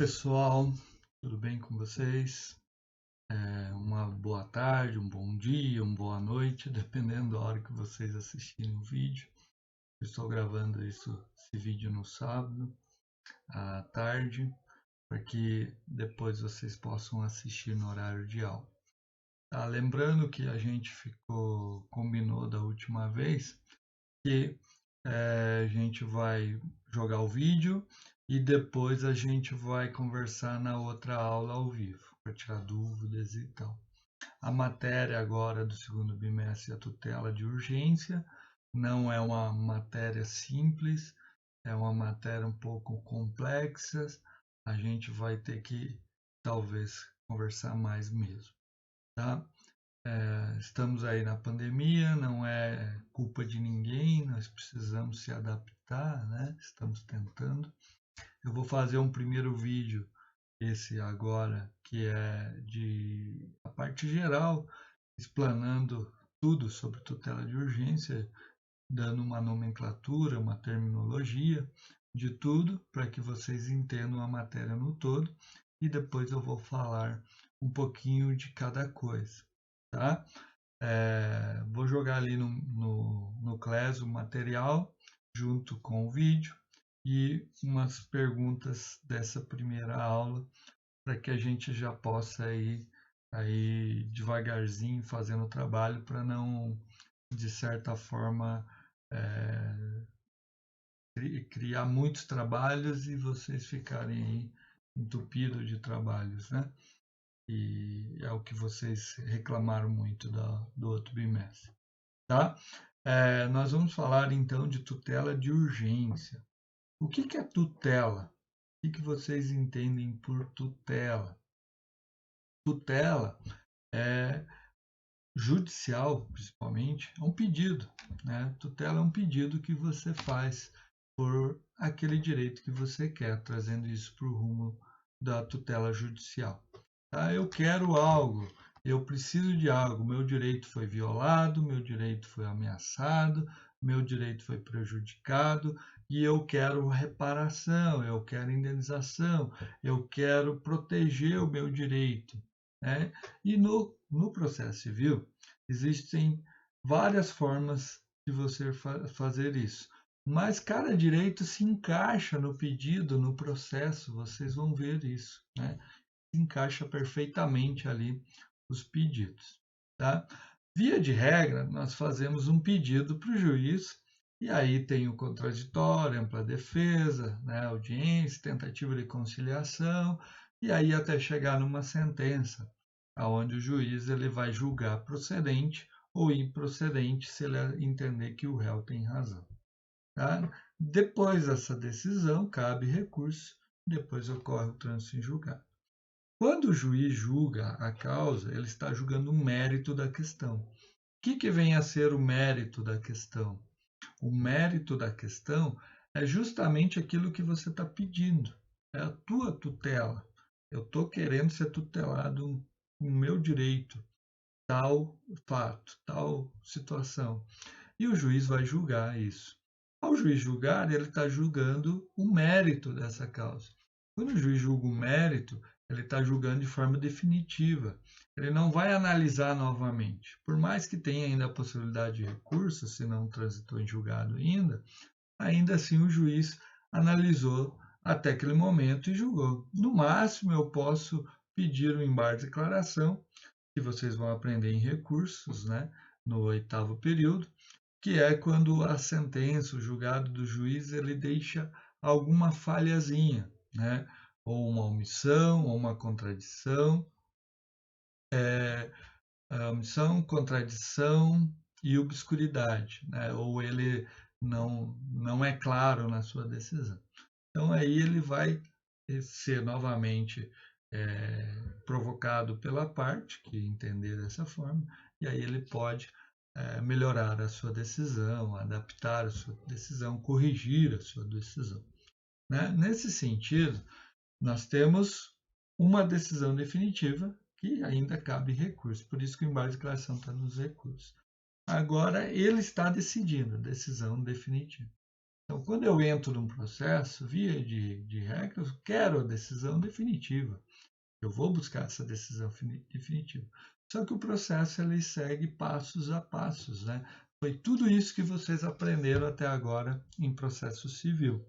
Pessoal, tudo bem com vocês? Uma boa tarde, um bom dia, uma boa noite, dependendo da hora que vocês assistirem o vídeo. Eu estou gravando esse vídeo no sábado à tarde, para que depois vocês possam assistir no horário de aula. Tá? Lembrando que a gente combinou da última vez que a gente vai jogar o vídeo e depois a gente vai conversar na outra aula ao vivo, para tirar dúvidas e tal. A matéria agora do segundo bimestre é a tutela de urgência, não é uma matéria simples, é uma matéria um pouco complexa, a gente vai ter que talvez conversar mais mesmo, tá? Estamos aí na pandemia, não é culpa de ninguém, nós precisamos se adaptar, né? Estamos tentando. Eu vou fazer um primeiro vídeo, esse agora, que é de a parte geral, explanando tudo sobre tutela de urgência, dando uma nomenclatura, uma terminologia de tudo, para que vocês entendam a matéria no todo, e depois eu vou falar um pouquinho de cada coisa, tá? Vou jogar ali no Class o material junto com o vídeo e umas perguntas dessa primeira aula para que a gente já possa ir aí devagarzinho fazendo o trabalho para não, de certa forma, criar muitos trabalhos e vocês ficarem aí entupidos de trabalhos, né? E é o que vocês reclamaram muito do outro bimestre, tá? Nós vamos falar então de tutela de urgência. O que é tutela? O que vocês entendem por tutela? Tutela é judicial, principalmente, é um pedido, né? Tutela é um pedido que você faz por aquele direito que você quer, trazendo isso para o rumo da tutela judicial. Tá? Eu quero algo, eu preciso de algo, meu direito foi violado, meu direito foi ameaçado, meu direito foi prejudicado e eu quero reparação, eu quero indenização, eu quero proteger o meu direito, né? E no processo civil existem várias formas de você fazer isso. Mas cada direito se encaixa no pedido, no processo, vocês vão ver isso, né? Encaixa perfeitamente ali os pedidos, tá? Via de regra, nós fazemos um pedido para o juiz e aí tem o contraditório, ampla defesa, né, audiência, tentativa de conciliação e aí até chegar numa sentença, aonde o juiz ele vai julgar procedente ou improcedente se ele entender que o réu tem razão. Tá? Depois dessa decisão, cabe recurso, depois ocorre o trânsito em julgado. Quando o juiz julga a causa, ele está julgando o mérito da questão. O que vem a ser o mérito da questão? O mérito da questão é justamente aquilo que você está pedindo, é a tua tutela. Eu estou querendo ser tutelado no meu direito, tal fato, tal situação. E o juiz vai julgar isso. Ao juiz julgar, ele está julgando o mérito dessa causa. Quando o juiz julga o mérito, ele está julgando de forma definitiva. Ele não vai analisar novamente. Por mais que tenha ainda a possibilidade de recurso, se não transitou em julgado ainda assim o juiz analisou até aquele momento e julgou. No máximo, eu posso pedir um embargo de declaração, que vocês vão aprender em recursos, né, no oitavo período, que é quando a sentença, o julgado do juiz, ele deixa alguma falhazinha, né? Ou uma omissão, ou uma contradição, a omissão, contradição e obscuridade, né? Ou ele não é claro na sua decisão. Então aí ele vai ser novamente provocado pela parte que entender dessa forma, e aí ele pode melhorar a sua decisão, adaptar a sua decisão, corrigir a sua decisão. Né? Nesse sentido, nós temos uma decisão definitiva que ainda cabe recurso, por isso que o embargo de declaração está nos recursos. Agora ele está decidindo, decisão definitiva. Então, quando eu entro num processo, via de regra, eu quero a decisão definitiva. Eu vou buscar essa decisão definitiva. Só que o processo ele segue passos a passos, né? Foi tudo isso que vocês aprenderam até agora em processo civil,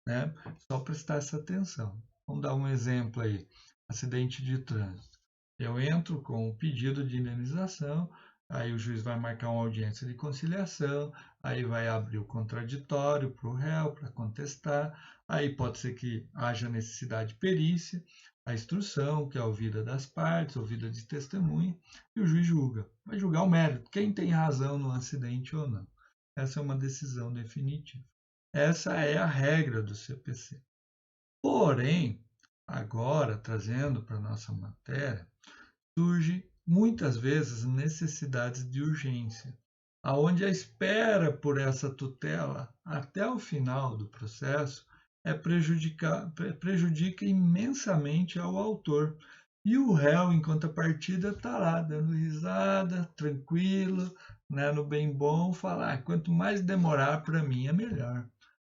né? Só prestar essa atenção. Vamos dar um exemplo aí. Acidente de trânsito. Eu entro com o pedido de indenização, aí o juiz vai marcar uma audiência de conciliação, aí vai abrir o contraditório para o réu para contestar, aí pode ser que haja necessidade de perícia, a instrução, que é a ouvida das partes, ouvida de testemunha, e o juiz julga. Vai julgar o mérito, quem tem razão no acidente ou não. Essa é uma decisão definitiva. Essa é a regra do CPC. Porém, agora, trazendo para a nossa matéria, surge muitas vezes necessidades de urgência, aonde a espera por essa tutela até o final do processo prejudica imensamente ao autor. E o réu, em contrapartida, está lá dando risada, tranquilo, né, no bem bom, falar: quanto mais demorar para mim é melhor.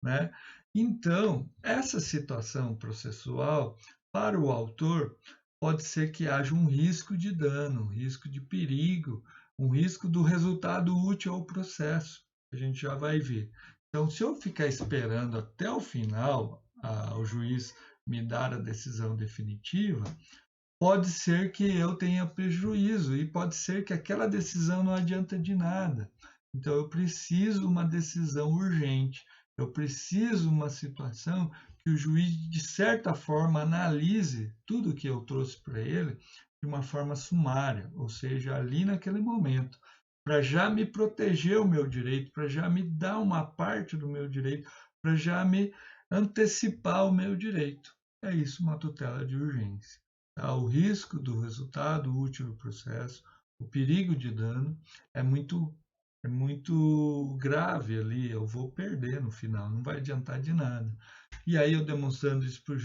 Né? Então, essa situação processual, para o autor, pode ser que haja um risco de dano, um risco de perigo, um risco do resultado útil ao processo. A gente já vai ver. Então, se eu ficar esperando até o final, o juiz me dar a decisão definitiva, pode ser que eu tenha prejuízo e pode ser que aquela decisão não adianta de nada. Então, eu preciso uma decisão urgente. Eu preciso uma situação que o juiz, de certa forma, analise tudo que eu trouxe para ele de uma forma sumária, ou seja, ali naquele momento, para já me proteger o meu direito, para já me dar uma parte do meu direito, para já me antecipar o meu direito. É isso, uma tutela de urgência. Tá? O risco do resultado útil do processo, o perigo de dano é muito grave ali, eu vou perder no final, não vai adiantar de nada. E aí eu demonstrando isso para o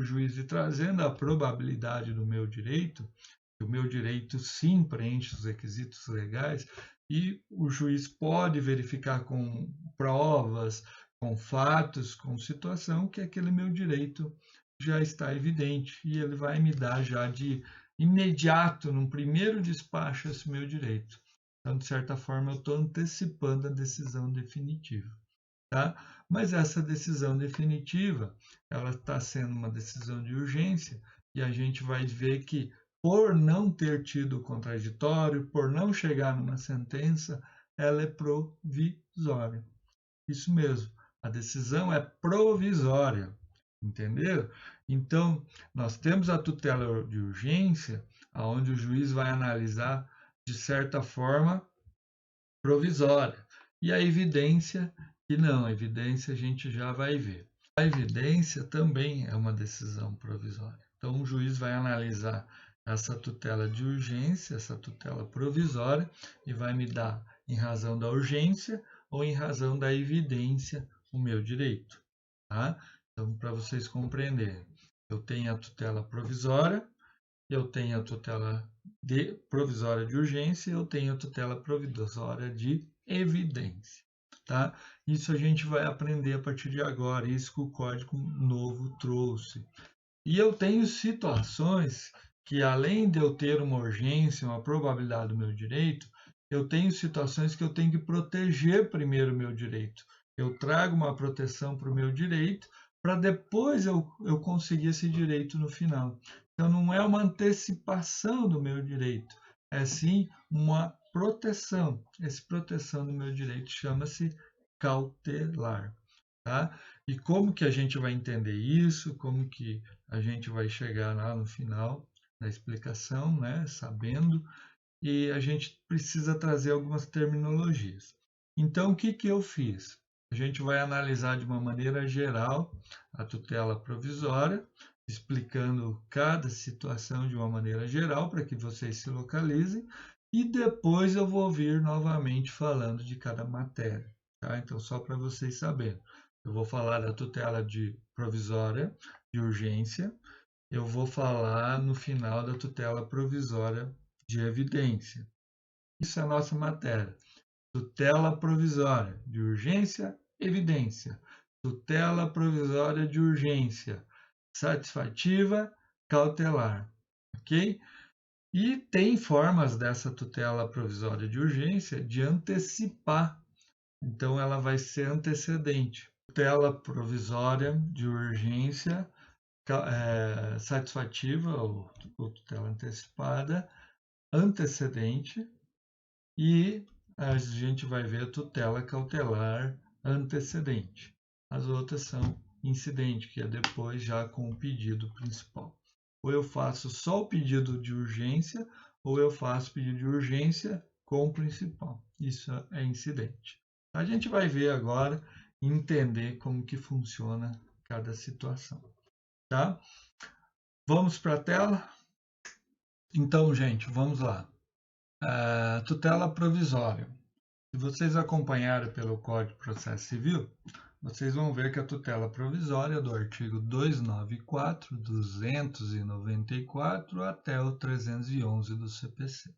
juiz e trazendo a probabilidade do meu direito, que o meu direito sim preenche os requisitos legais, e o juiz pode verificar com provas, com fatos, com situação, que aquele meu direito já está evidente e ele vai me dar já de imediato, num primeiro despacho, esse meu direito. Então, de certa forma, eu estou antecipando a decisão definitiva. Tá? Mas essa decisão definitiva, ela está sendo uma decisão de urgência e a gente vai ver que, por não ter tido o contraditório, por não chegar numa sentença, ela é provisória. Isso mesmo, a decisão é provisória, entendeu? Então, nós temos a tutela de urgência, onde o juiz vai analisar, de certa forma, provisória. E a evidência, que não, a evidência a gente já vai ver. A evidência também é uma decisão provisória. Então, o juiz vai analisar essa tutela de urgência, essa tutela provisória, e vai me dar, em razão da urgência ou em razão da evidência, o meu direito. Tá? Então, para vocês compreenderem, eu tenho a tutela provisória, eu tenho a tutela provisória de urgência, eu tenho a tutela provisória de evidência. Tá? Isso a gente vai aprender a partir de agora, isso que o Código Novo trouxe. E eu tenho situações que, além de eu ter uma urgência, uma probabilidade do meu direito, eu tenho situações que eu tenho que proteger primeiro o meu direito. Eu trago uma proteção para o meu direito, para depois eu conseguir esse direito no final. Então, não é uma antecipação do meu direito, é sim uma proteção. Essa proteção do meu direito chama-se cautelar. Tá? E como que a gente vai entender isso? Como que a gente vai chegar lá no final da explicação, né? Sabendo, e a gente precisa trazer algumas terminologias. Então, o que que eu fiz? A gente vai analisar de uma maneira geral a tutela provisória, explicando cada situação de uma maneira geral para que vocês se localizem, e depois eu vou vir novamente falando de cada matéria. Tá? Então, só para vocês saberem. Eu vou falar da tutela de provisória de urgência, eu vou falar no final da tutela provisória de evidência. Isso é a nossa matéria. Tutela provisória de urgência evidência. Tutela provisória de urgência, satisfativa, cautelar, ok? E tem formas dessa tutela provisória de urgência de antecipar, então ela vai ser antecedente. Tutela provisória de urgência satisfativa ou tutela antecipada, antecedente, e a gente vai ver a tutela cautelar antecedente. As outras são incidente, que é depois já com o pedido principal. Ou eu faço só o pedido de urgência, ou eu faço pedido de urgência com o principal. Isso é incidente. A gente vai ver agora e entender como que funciona cada situação, tá? Vamos para a tela? Então, gente, vamos lá. Tutela provisória. Se vocês acompanharem pelo Código de Processo Civil, vocês vão ver que a tutela provisória do artigo 294, 294 até o 311 do CPC.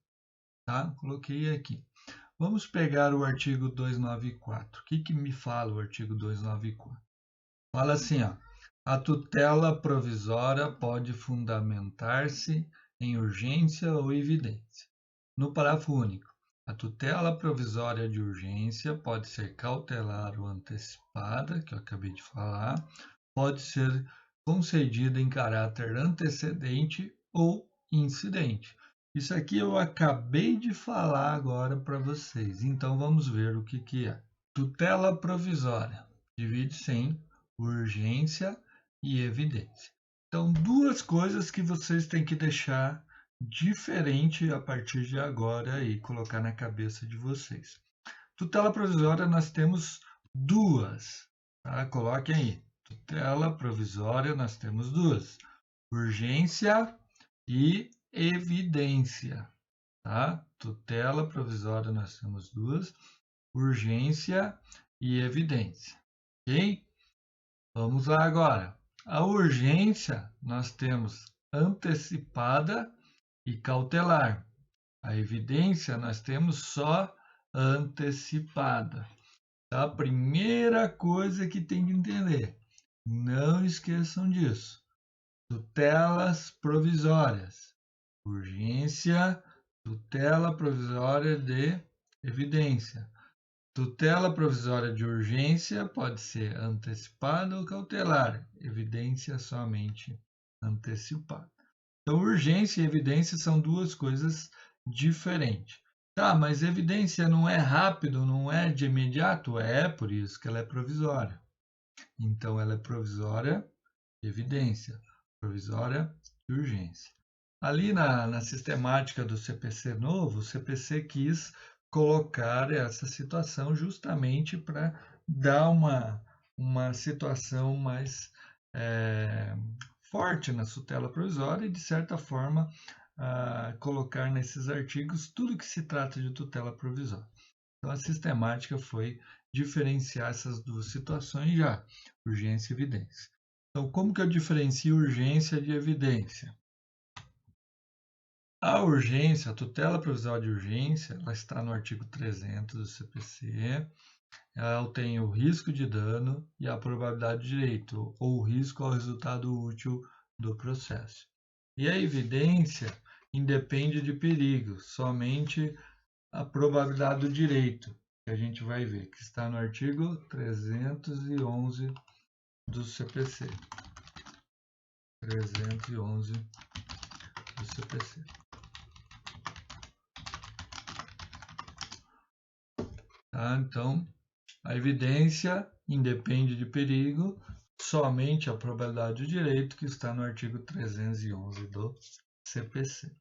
Tá? Coloquei aqui. Vamos pegar o artigo 294. O que me fala o artigo 294? Fala assim, ó. A tutela provisória pode fundamentar-se em urgência ou evidência. No parágrafo único, a tutela provisória de urgência pode ser cautelar ou antecipada, que eu acabei de falar, pode ser concedida em caráter antecedente ou incidente. Isso aqui eu acabei de falar agora para vocês, então vamos ver o que é. Tutela provisória divide-se em urgência e evidência. Então, duas coisas que vocês têm que deixar diferente a partir de agora e colocar na cabeça de vocês. Tutela provisória nós temos duas, tá? Coloquem aí. Tutela provisória nós temos duas: urgência e evidência, tá? Tutela provisória nós temos duas: urgência e evidência, ok? Vamos lá agora. A urgência nós temos antecipada e cautelar. A evidência nós temos só antecipada. Tá? A primeira coisa que tem que entender, não esqueçam disso. Tutelas provisórias. Urgência, tutela provisória de evidência. Tutela provisória de urgência pode ser antecipada ou cautelar. Evidência somente antecipada. Então, urgência e evidência são duas coisas diferentes. Tá, mas evidência não é rápido, não é de imediato? É por isso que ela é provisória. Então, ela é provisória de evidência, provisória de urgência. Ali na sistemática do CPC novo, o CPC quis colocar essa situação justamente para dar uma situação mais forte na tutela provisória e, de certa forma, colocar nesses artigos tudo que se trata de tutela provisória. Então, a sistemática foi diferenciar essas duas situações já, urgência e evidência. Então, como que eu diferencio urgência de evidência? A urgência, a tutela provisória de urgência, ela está no artigo 300 do CPC. Ela tem o risco de dano e a probabilidade de direito, ou o risco ao resultado útil do processo. E a evidência independe de perigo, somente a probabilidade do direito, que a gente vai ver, que está no artigo 311 do CPC. 311 do CPC. Tá? Então, a evidência independe de perigo, somente a probabilidade do direito, que está no artigo 311 do CPC.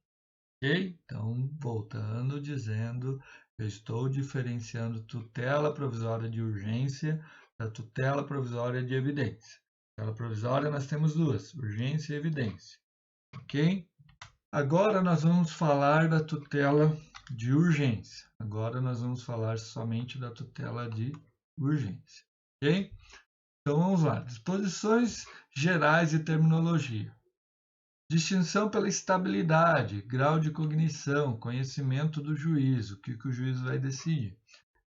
Ok? Então, voltando, dizendo, eu estou diferenciando tutela provisória de urgência da tutela provisória de evidência. Tutela provisória nós temos duas, urgência e evidência. Ok? Agora nós vamos falar da tutela de urgência. Agora nós vamos falar somente da tutela de urgência. Ok? Então vamos lá. Disposições gerais e terminologia. Distinção pela estabilidade, grau de cognição, conhecimento do juízo, o que o juiz vai decidir.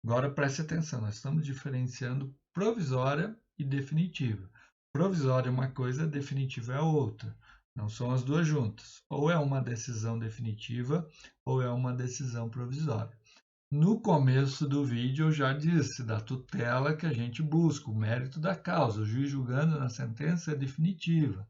Agora preste atenção, nós estamos diferenciando provisória e definitiva. Provisória é uma coisa, definitiva é outra. Não são as duas juntas. Ou é uma decisão definitiva ou é uma decisão provisória. No começo do vídeo eu já disse da tutela que a gente busca, o mérito da causa. O juiz julgando na sentença é definitiva.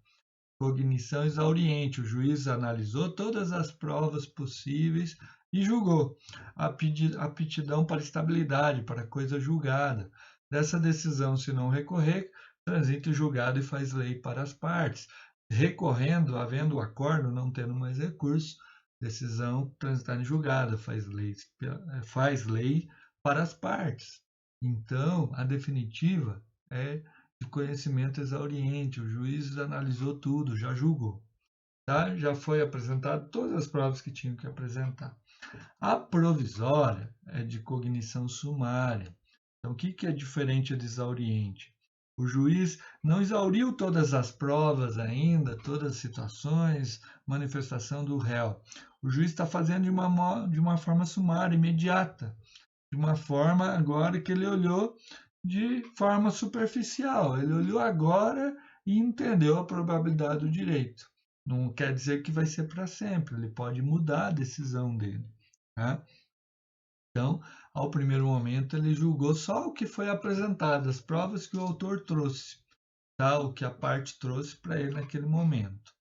Cognição exauriente. O juiz analisou todas as provas possíveis e julgou. Aptidão para estabilidade, para coisa julgada. Dessa decisão, se não recorrer, transita o julgado e faz lei para as partes. Recorrendo, havendo acordo, não tendo mais recurso, decisão transitada em julgado, faz lei para as partes. Então, a definitiva é de conhecimento exauriente, o juiz analisou tudo, já julgou, tá? Já foi apresentado todas as provas que tinham que apresentar. A provisória é de cognição sumária. Então, o que é diferente de exauriente? O juiz não exauriu todas as provas ainda, todas as situações, manifestação do réu. O juiz está fazendo de uma forma sumária, imediata, de uma forma agora que ele olhou de forma superficial. Ele olhou agora e entendeu a probabilidade do direito. Não quer dizer que vai ser para sempre, ele pode mudar a decisão dele. Tá? Então, ao primeiro momento, ele julgou só o que foi apresentado, as provas que o autor trouxe, tá? O que a parte trouxe para ele naquele momento.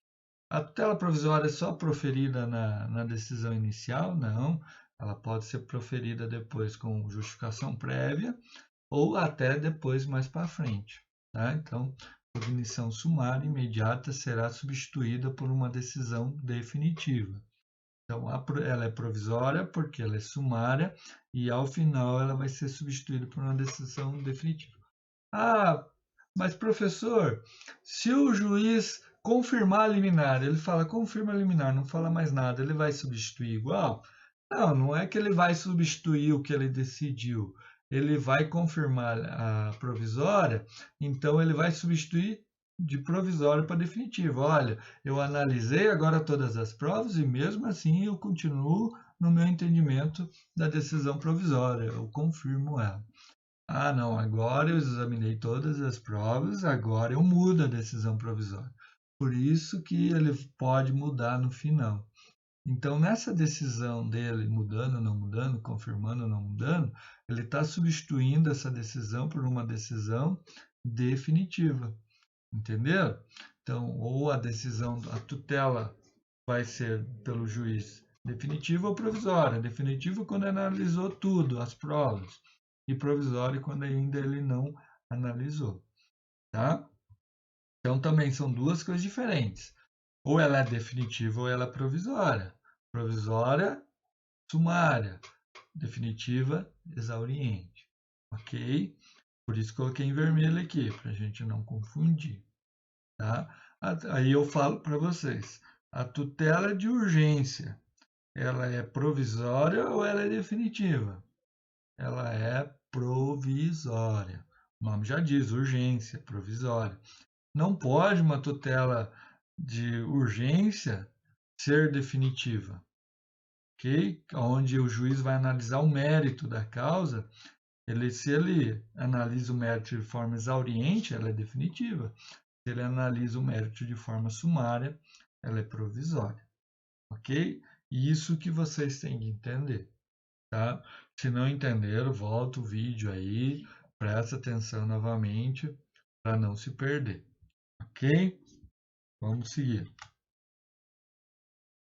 A tutela provisória é só proferida na decisão inicial? Não. Ela pode ser proferida depois com justificação prévia ou até depois mais para frente. Tá? Então, cognição sumária imediata será substituída por uma decisão definitiva. Então, ela é provisória porque ela é sumária e ao final ela vai ser substituída por uma decisão definitiva. Ah, mas professor, se o juiz confirmar a liminar, ele fala confirma a liminar, não fala mais nada, ele vai substituir igual? Não, não é que ele vai substituir o que ele decidiu. Ele vai confirmar a provisória, então ele vai substituir de provisório para definitivo. Olha, eu analisei agora todas as provas e mesmo assim eu continuo no meu entendimento da decisão provisória, eu confirmo ela. Ah, não, agora eu examinei todas as provas, agora eu mudo a decisão provisória. Por isso que ele pode mudar no final. Então, nessa decisão dele, mudando, não mudando, confirmando, não mudando, ele está substituindo essa decisão por uma decisão definitiva. Entendeu? Então, ou a decisão, a tutela vai ser pelo juiz definitiva ou provisória. Definitiva quando analisou tudo, as provas, e provisória quando ainda ele não analisou, tá? Então, também são duas coisas diferentes. Ou ela é definitiva ou ela é provisória. Provisória, sumária. Definitiva, exauriente. Ok? Por isso coloquei em vermelho aqui, para a gente não confundir. Tá? Aí eu falo para vocês, a tutela de urgência, ela é provisória ou ela é definitiva? Ela é provisória. O nome já diz, urgência, provisória. Não pode uma tutela de urgência ser definitiva, ok? Onde o juiz vai analisar o mérito da causa, se ele analisa o mérito de forma exauriente, ela é definitiva. Se ele analisa o mérito de forma sumária, ela é provisória, ok? Isso que vocês têm que entender, tá? Se não entenderam, volta o vídeo aí, presta atenção novamente para não se perder, ok? Vamos seguir.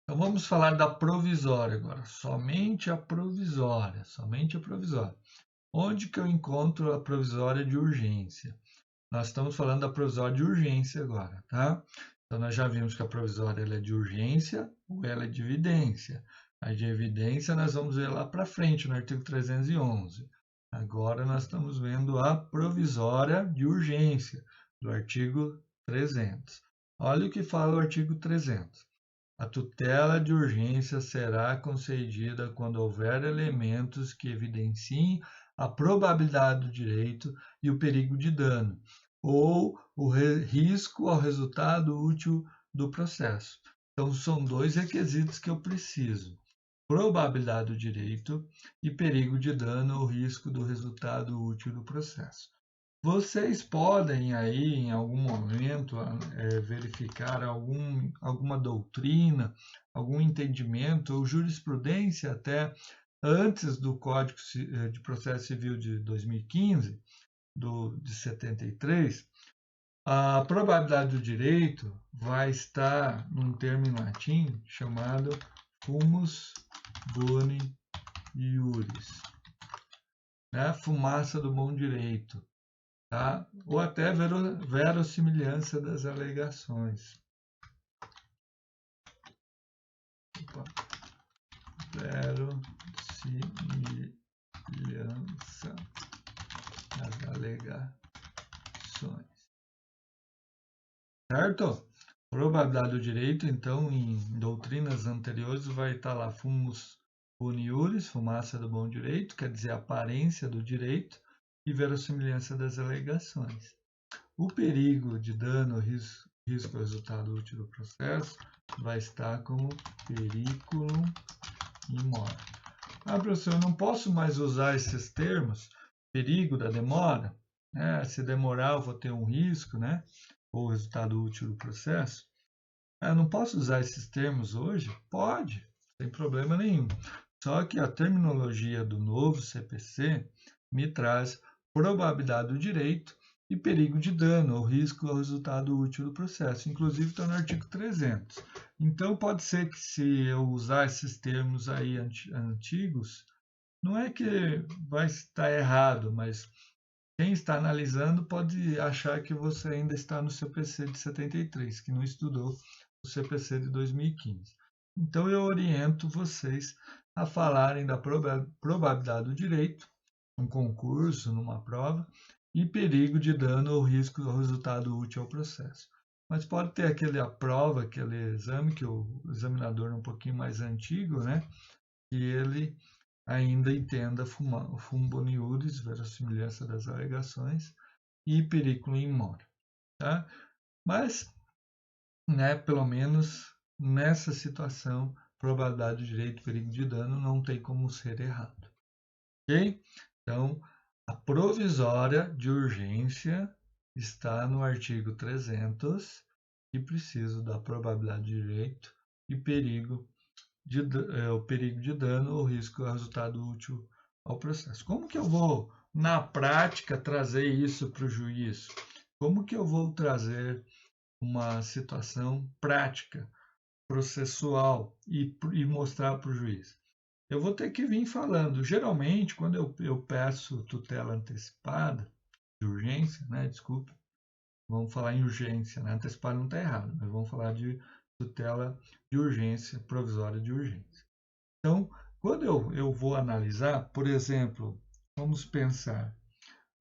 Então vamos falar da provisória agora, somente a provisória, somente a provisória. Onde que eu encontro a provisória de urgência? Nós estamos falando da provisória de urgência agora, tá? Então, nós já vimos que a provisória ela é de urgência ou ela é de evidência. A de evidência nós vamos ver lá para frente, no artigo 311. Agora nós estamos vendo a provisória de urgência, do artigo 300. Olha o que fala o artigo 300. A tutela de urgência será concedida quando houver elementos que evidenciem a probabilidade do direito e o perigo de dano, ou o risco ao resultado útil do processo. Então, são dois requisitos que eu preciso: probabilidade do direito e perigo de dano ou risco do resultado útil do processo. Vocês podem aí, em algum momento, verificar alguma doutrina, algum entendimento ou jurisprudência até antes do Código de Processo Civil de 2015, de 73, a probabilidade do direito vai estar num termo em latim chamado fumus boni iuris, né? Fumaça do bom direito. Tá? Ou até verossimilhança das alegações. Opa. Verossimilhança das alegações. Certo? Probabilidade do direito, então, em doutrinas anteriores, vai estar lá fumus boni iuris, fumaça do bom direito, quer dizer, aparência do direito, e verossimilhança das alegações. O perigo de dano, risco ao resultado útil do processo, vai estar como periculum in mora. Professor, eu não posso mais usar esses termos, perigo da demora, né? Se demorar eu vou ter um risco, né? Ou resultado útil do processo. Eu não posso usar esses termos hoje? Pode, sem problema nenhum. Só que a terminologia do novo CPC me traz probabilidade do direito e perigo de dano ou risco ao resultado útil do processo. Inclusive está no artigo 300. Então pode ser que se eu usar esses termos aí antigos, não é que vai estar errado, mas quem está analisando pode achar que você ainda está no CPC de 73, que não estudou o CPC de 2015. Então eu oriento vocês a falarem da probabilidade do direito, um concurso, numa prova, e perigo de dano ou risco ao resultado útil ao processo. Mas pode ter aquela prova, aquele exame, que o examinador é um pouquinho mais antigo, né? E ele ainda entenda fum boni iuris, verossimilhança das alegações, e periculum in mora. Tá? Mas, né, pelo menos nessa situação, probabilidade de direito, perigo de dano não tem como ser errado. Ok? Então, a provisória de urgência está no artigo 300 e preciso da probabilidade de direito e o perigo de dano ou risco ao resultado útil ao processo. Como que eu vou, na prática, trazer isso para o juiz? Como que eu vou trazer uma situação prática, processual e mostrar para o juiz? Eu vou ter que vir falando. Geralmente, quando eu peço tutela antecipada, de urgência, né? Desculpa, vamos falar em urgência, né? Antecipada não está errado, mas vamos falar de tutela de urgência, provisória de urgência. Então, quando eu vou analisar, por exemplo, vamos pensar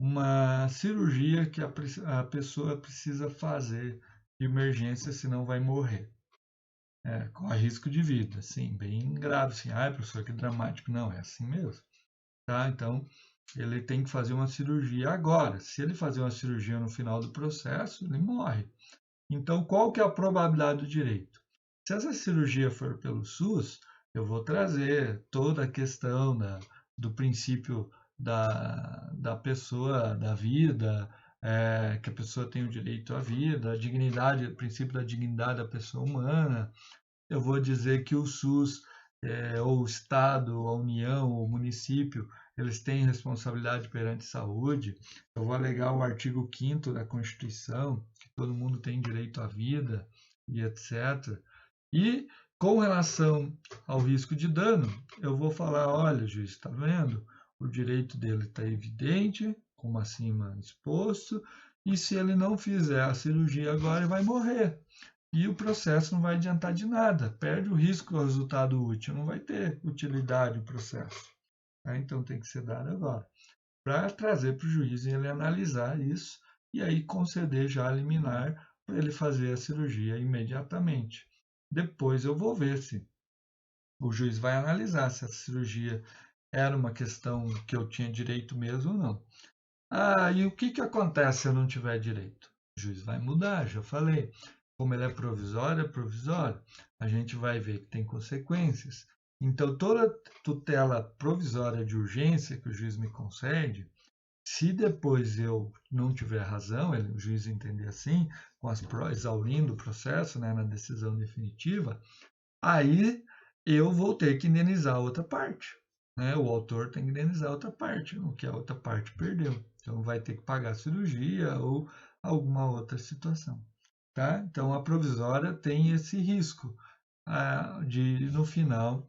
uma cirurgia que a pessoa precisa fazer de emergência, senão vai morrer. Corre risco de vida, sim, bem grave, assim, professor, que dramático. Não, é assim mesmo, tá? Então, ele tem que fazer uma cirurgia agora. Se ele fazer uma cirurgia no final do processo, ele morre. Então, qual que é a probabilidade do direito? Se essa cirurgia for pelo SUS, eu vou trazer toda a questão do princípio da pessoa, da vida, que a pessoa tem o direito à vida, a dignidade, o princípio da dignidade da pessoa humana. Eu vou dizer que o SUS, ou o Estado, a União, ou o município, eles têm responsabilidade perante a saúde. Eu vou alegar o artigo 5º da Constituição, que todo mundo tem direito à vida, e etc. E, com relação ao risco de dano, eu vou falar, olha, juiz, está vendo? O direito dele está evidente, como acima exposto, e se ele não fizer a cirurgia agora, ele vai morrer. E o processo não vai adiantar de nada, perde o risco ao resultado útil, não vai ter utilidade o processo. Então tem que ser dado agora, para trazer para o juiz e ele analisar isso e aí conceder já a liminar para ele fazer a cirurgia imediatamente. Depois eu vou ver se o juiz vai analisar se a cirurgia era uma questão que eu tinha direito mesmo ou não. E o que acontece se eu não tiver direito? O juiz vai mudar, já falei. Como ele é provisório, a gente vai ver que tem consequências. Então, toda tutela provisória de urgência que o juiz me concede, Se depois eu não tiver razão, o juiz entender assim, com as exaurindo o processo, né, na decisão definitiva, aí eu vou ter que indenizar a outra parte. Né? O autor tem que indenizar a outra parte, o que a outra parte perdeu. Então vai ter que pagar a cirurgia ou alguma outra situação. Tá? Então a provisória tem esse risco de, no final,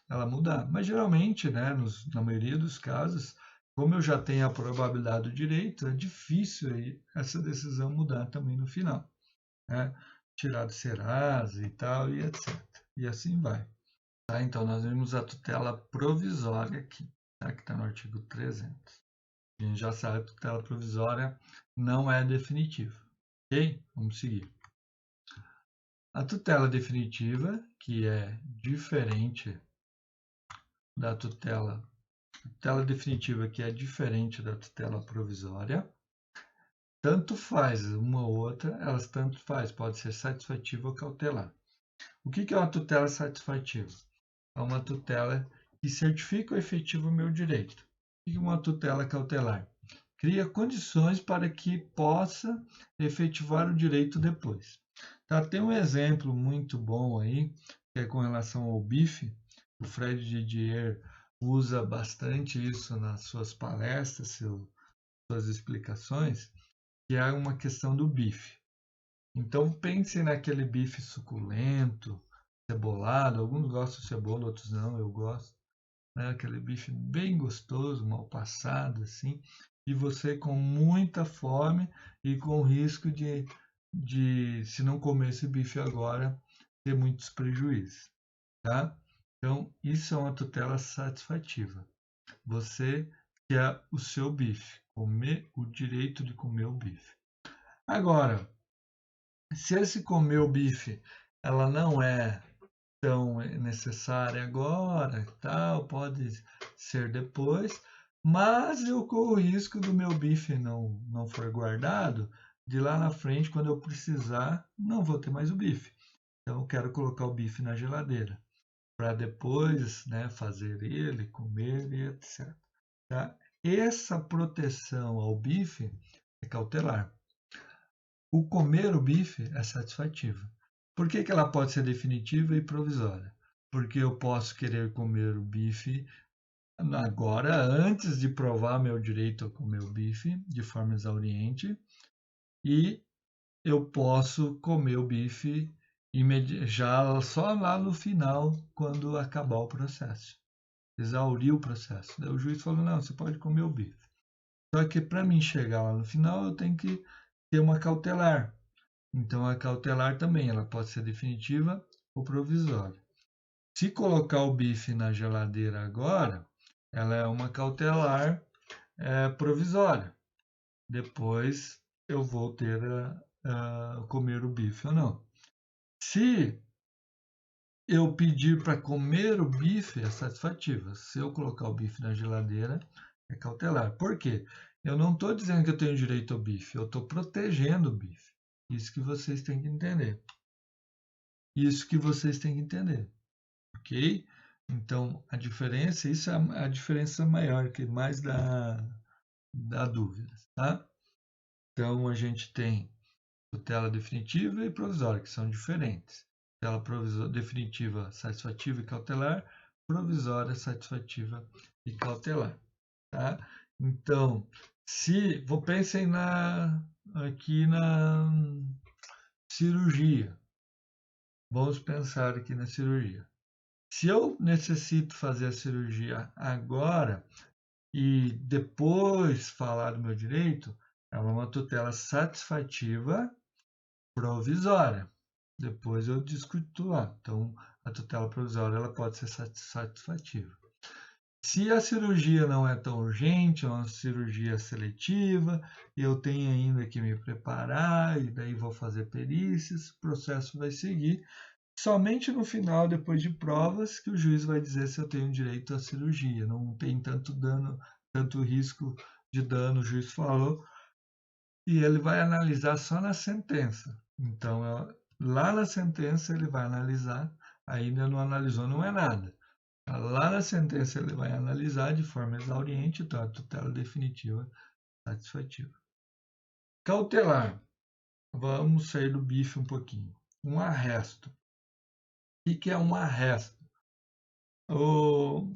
ela mudar. Mas geralmente, né, na maioria dos casos, como eu já tenho a probabilidade do direito, é difícil aí essa decisão mudar também no final. Né? Tirar do Serasa e tal, e etc. E assim vai. Tá? Então, nós vimos a tutela provisória aqui, tá? Que está no artigo 300. A gente já sabe que a tutela provisória não é definitiva. Ok? Vamos seguir. A tutela definitiva, que é diferente da tutela definitiva, que é diferente da tutela provisória, tanto faz uma ou outra, elas tanto faz, pode ser satisfativa ou cautelar. O que é uma tutela satisfativa? É uma tutela que certifica o efetivo meu direito. O que é uma tutela cautelar? Cria condições para que possa efetivar o direito depois. Tá, tem um exemplo muito bom aí, que é com relação ao BIF. O Fred Didier usa bastante isso nas suas palestras, suas explicações, que é uma questão do bife. Então pense naquele bife suculento, cebolado, alguns gostam de cebola, outros não, eu gosto. Né? Aquele bife bem gostoso, mal passado, assim, e você com muita fome e com risco de se não comer esse bife agora, ter muitos prejuízos. Tá? Então, isso é uma tutela satisfativa. Você quer o seu bife, comer o direito de comer o bife. Agora, se esse comer o bife, ela não é tão necessária agora, tal, pode ser depois, mas eu corro o risco do meu bife não for guardado, de lá na frente, quando eu precisar, não vou ter mais o bife. Então, eu quero colocar o bife na geladeira, para depois, né, fazer ele, comer e etc. Tá? Essa proteção ao bife é cautelar. O comer o bife é satisfativo. Por que ela pode ser definitiva e provisória? Porque eu posso querer comer o bife agora, antes de provar meu direito a comer o bife de forma exauriente, e eu posso comer o bife já só lá no final, quando acabar o processo. Exaurir o processo. Daí o juiz falou, não, você pode comer o bife. Só que para mim chegar lá no final, eu tenho que ter uma cautelar. Então, a cautelar também, ela pode ser definitiva ou provisória. Se colocar o bife na geladeira agora, ela é uma cautelar provisória. Depois eu vou ter a comer o bife ou não. Se eu pedir para comer o bife, é satisfativa. Se eu colocar o bife na geladeira, é cautelar. Por quê? Eu não estou dizendo que eu tenho direito ao bife, eu estou protegendo o bife. Isso que vocês têm que entender. Isso que vocês têm que entender. Ok? Então, a diferença, isso é a diferença maior, que mais dá dúvidas, tá? Então, a gente tem tutela definitiva e provisória, que são diferentes. Tutela definitiva, satisfativa e cautelar, provisória, satisfativa e cautelar, tá? Então, pensem aqui na cirurgia. Vamos pensar aqui na cirurgia. Se eu necessito fazer a cirurgia agora e depois falar do meu direito, é uma tutela satisfativa provisória. Depois eu discuto lá. Então, a tutela provisória ela pode ser satisfativa. Se a cirurgia não é tão urgente, é uma cirurgia seletiva, eu tenho ainda que me preparar e daí vou fazer perícias, o processo vai seguir. Somente no final, depois de provas, que o juiz vai dizer se eu tenho direito à cirurgia. Não tem tanto dano, tanto risco de dano, o juiz falou, e ele vai analisar só na sentença. Então, lá na sentença ele vai analisar, ainda não analisou, não é nada. Lá na sentença ele vai analisar de forma exauriente, então a tutela definitiva satisfativa. Cautelar. Vamos sair do bife um pouquinho. Um arresto. O que é um arresto?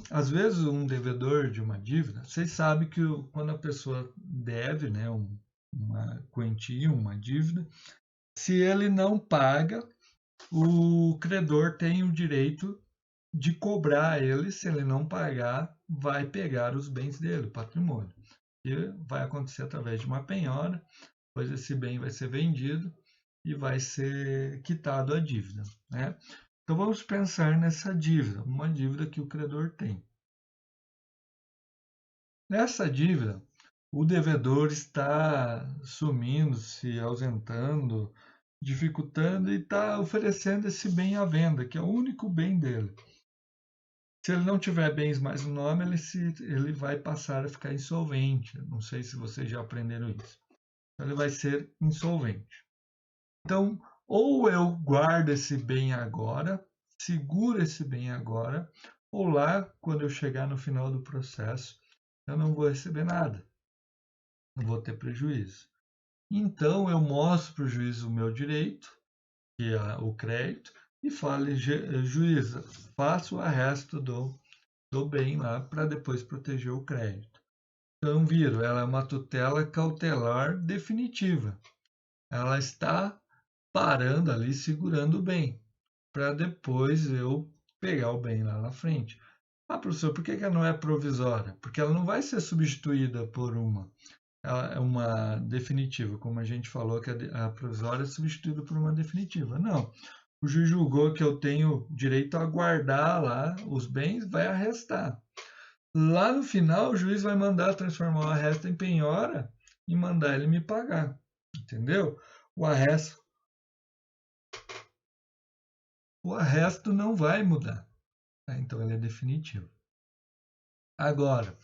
Às vezes um devedor de uma dívida, vocês sabem que quando a pessoa deve, né, uma quantia, uma dívida, se ele não paga, o credor tem o direito de cobrar ele. Se ele não pagar, vai pegar os bens dele, o patrimônio. E vai acontecer através de uma penhora, pois esse bem vai ser vendido e vai ser quitado a dívida, né? Então vamos pensar nessa dívida, uma dívida que o credor tem. Nessa dívida, o devedor está sumindo, se ausentando, dificultando e está oferecendo esse bem à venda, que é o único bem dele. Se ele não tiver bens mais no nome, ele vai passar a ficar insolvente. Não sei se vocês já aprenderam isso. Então, ele vai ser insolvente. Então, ou eu guardo esse bem agora, seguro esse bem agora, ou lá, quando eu chegar no final do processo, eu não vou receber nada, não vou ter prejuízo. Então, eu mostro para o juiz o meu direito, que é o crédito, e falo, juiz, faça o arresto do bem lá para depois proteger o crédito. Então, viram, ela é uma tutela cautelar definitiva. Ela está parando ali, segurando o bem, para depois eu pegar o bem lá na frente. Ah, professor, por que ela não é provisória? Porque ela não vai ser substituída por uma definitiva, como a gente falou que a provisória é substituída por uma definitiva. Não. O juiz julgou que eu tenho direito a guardar lá os bens, vai arrestar. Lá no final, o juiz vai mandar transformar o arresto em penhora e mandar ele me pagar. Entendeu? O arresto não vai mudar. Tá? Então, ele é definitivo. Agora,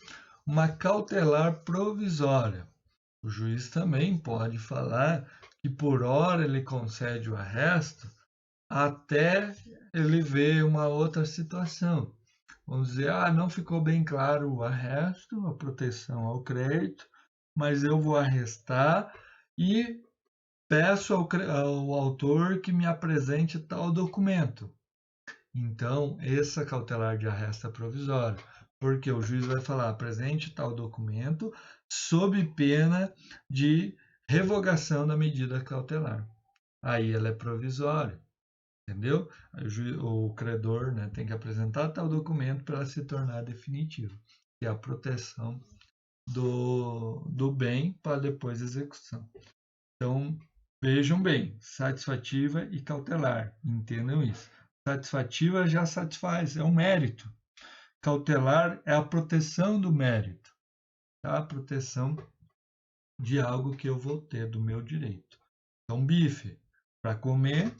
uma cautelar provisória. O juiz também pode falar que por hora ele concede o arresto até ele ver uma outra situação. Vamos dizer, não ficou bem claro o arresto, a proteção ao crédito, mas eu vou arrestar e peço ao autor que me apresente tal documento. Então, essa cautelar de arresto é provisória, porque o juiz vai falar, apresente tal documento sob pena de revogação da medida cautelar. Aí ela é provisória, entendeu? O credor, né, tem que apresentar tal documento para ela se tornar definitiva, que é a proteção do bem para depois execução. Então, vejam bem, satisfativa e cautelar, entendam isso. Satisfativa já satisfaz, é um mérito. Cautelar é a proteção do mérito, tá? A proteção de algo que eu vou ter, do meu direito. Então, bife, para comer,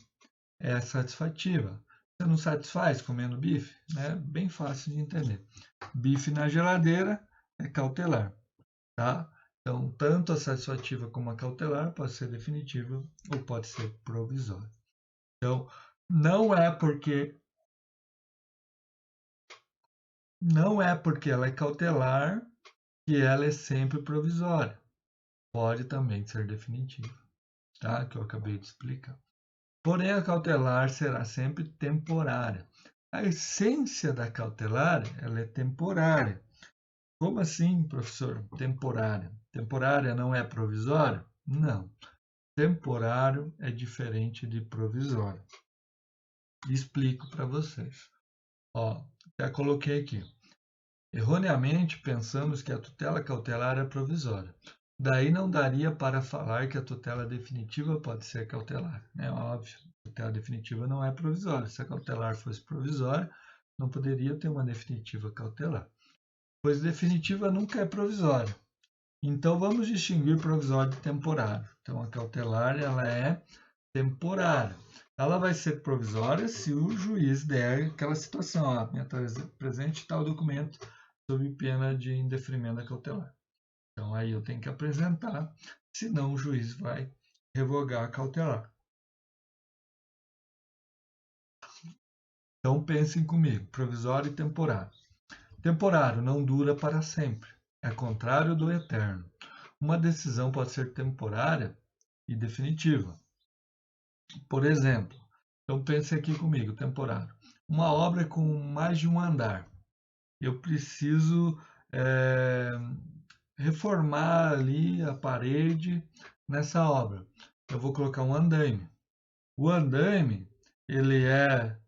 é satisfativa. Você não satisfaz comendo bife? É bem fácil de entender. Bife na geladeira é cautelar, tá? Então, tanto a satisfativa como a cautelar pode ser definitiva ou pode ser provisória. Então, não é porque ela é cautelar que ela é sempre provisória. Pode também ser definitiva, tá? Que eu acabei de explicar. Porém, a cautelar será sempre temporária. A essência da cautelar, ela é temporária. Como assim, professor? Temporária. Temporária não é provisória? Não. Temporário é diferente de provisório. Explico para vocês. Ó, já coloquei aqui. Erroneamente pensamos que a tutela cautelar é provisória. Daí não daria para falar que a tutela definitiva pode ser cautelar. É óbvio, a tutela definitiva não é provisória. Se a cautelar fosse provisória, não poderia ter uma definitiva cautelar. Pois definitiva nunca é provisória. Então vamos distinguir provisório de temporário. Então a cautelar ela é temporária. Ela vai ser provisória se o juiz der aquela situação, me apresente tal documento sob pena de indeferimento da cautelar. Então aí eu tenho que apresentar, senão o juiz vai revogar a cautelar. Então pensem comigo, provisório e temporário. Temporário não dura para sempre, é contrário do eterno. uma decisão pode ser temporária e definitiva. Por exemplo, então pense aqui comigo, temporário. Uma obra com mais de um andar. Eu preciso reformar ali a parede nessa obra. Eu vou colocar um andaime. O andaime, ele é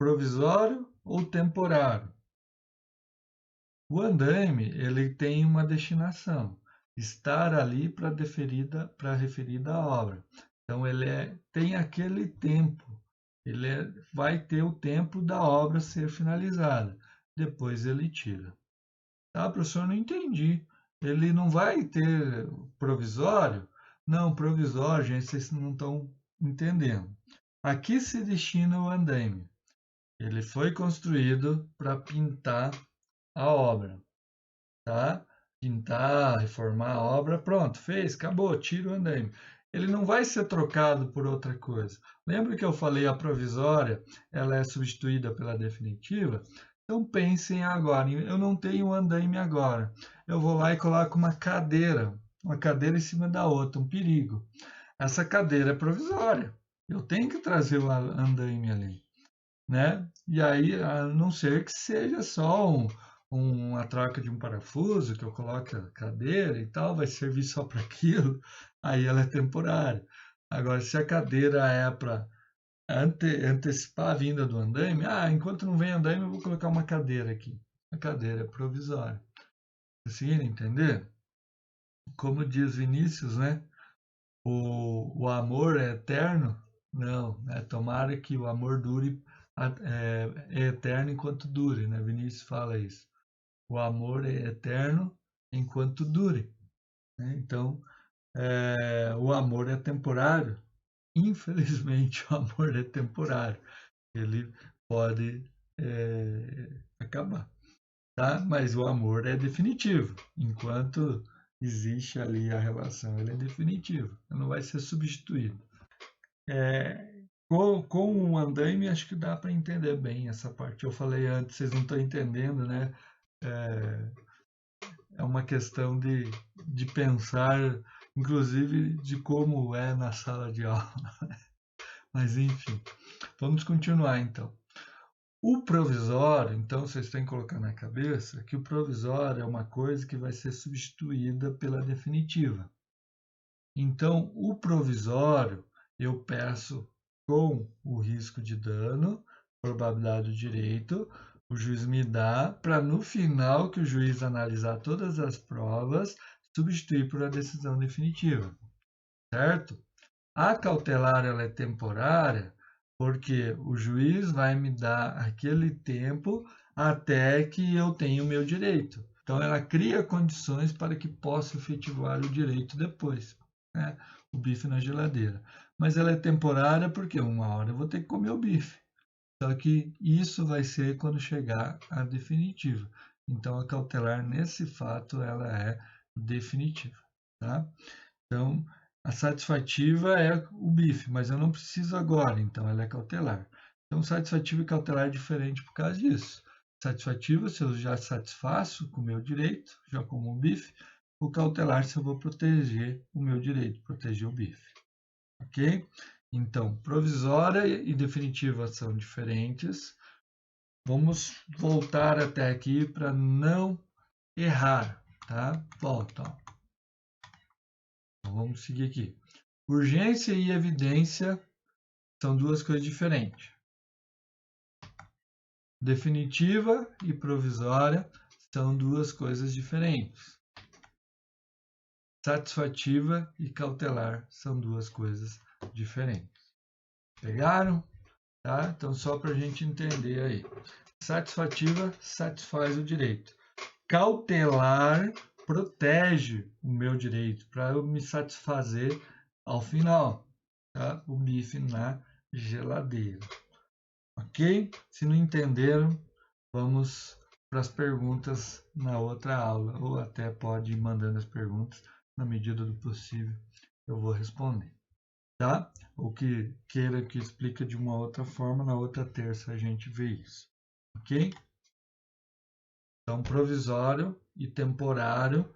provisório ou temporário? O andaime, ele tem uma destinação, estar ali para a referida obra. Então, tem aquele tempo, vai ter o tempo da obra ser finalizada. Depois ele tira. Tá, professor, não entendi. Ele não vai ter provisório? Não, provisório, gente, vocês não estão entendendo. Aqui se destina o andaime. Ele foi construído para pintar a obra, tá? Pintar, reformar a obra, pronto, fez, acabou, tira o andaime. Ele não vai ser trocado por outra coisa. Lembra que eu falei a provisória, ela é substituída pela definitiva? Então pensem agora, eu não tenho um andaime agora. Eu vou lá e coloco uma cadeira em cima da outra, um perigo. Essa cadeira é provisória. Eu tenho que trazer o andaime ali, né? E aí, a não ser que seja só uma troca de um parafuso, que eu coloque a cadeira e tal, vai servir só para aquilo, aí ela é temporária. Agora, se a cadeira é para antecipar a vinda do andaime, enquanto não vem andaime, eu vou colocar uma cadeira aqui. A cadeira é provisória. Conseguiram entender? Como diz Vinícius, né? O amor é eterno? Não, tomara que o amor dure, é eterno enquanto dure, né? Vinícius fala isso. O amor é eterno enquanto dure, né? Então, o amor é temporário. Infelizmente, o amor é temporário. Ele pode acabar, tá? Mas o amor é definitivo. Enquanto existe ali a relação, ele é definitivo. Não vai ser substituído. Com o andaime, acho que dá para entender bem essa parte. Eu falei antes, vocês não estão entendendo, né? É uma questão de pensar, inclusive, de como é na sala de aula. Mas, enfim, vamos continuar então. O provisório, então, vocês têm que colocar na cabeça que o provisório é uma coisa que vai ser substituída pela definitiva. Então, o provisório, eu peço com o risco de dano, probabilidade do direito, o juiz me dá para no final que o juiz analisar todas as provas, substituir por a decisão definitiva, certo? A cautelar ela é temporária porque o juiz vai me dar aquele tempo até que eu tenha o meu direito. Então, ela cria condições para que possa efetivar o direito depois, né? O bife na geladeira. Mas ela é temporária porque uma hora eu vou ter que comer o bife. Só que isso vai ser quando chegar a definitiva. Então, a cautelar, nesse fato, ela é definitiva, tá? Então, a satisfativa é o bife, mas eu não preciso agora, então ela é cautelar. Então, satisfativa e cautelar é diferente por causa disso. Satisfativa, se eu já satisfaço com o meu direito, já como um bife. O cautelar, se eu vou proteger o meu direito, proteger o bife. Ok? Então, provisória e definitiva são diferentes. Vamos voltar até aqui para não errar, tá? Volta, ó. Então, vamos seguir aqui. Urgência e evidência são duas coisas diferentes. Definitiva e provisória são duas coisas diferentes. Satisfativa e cautelar são duas coisas diferentes. Pegaram? Tá? Então, só para a gente entender aí. Satisfativa satisfaz o direito. Cautelar protege o meu direito para eu me satisfazer ao final, tá? O bife na geladeira. Ok? Se não entenderam, vamos para as perguntas na outra aula, ou até pode ir mandando as perguntas, na medida do possível, eu vou responder. Tá? Ou que queira que explique de uma outra forma, na outra terça a gente vê isso. Ok? Então, provisório e temporário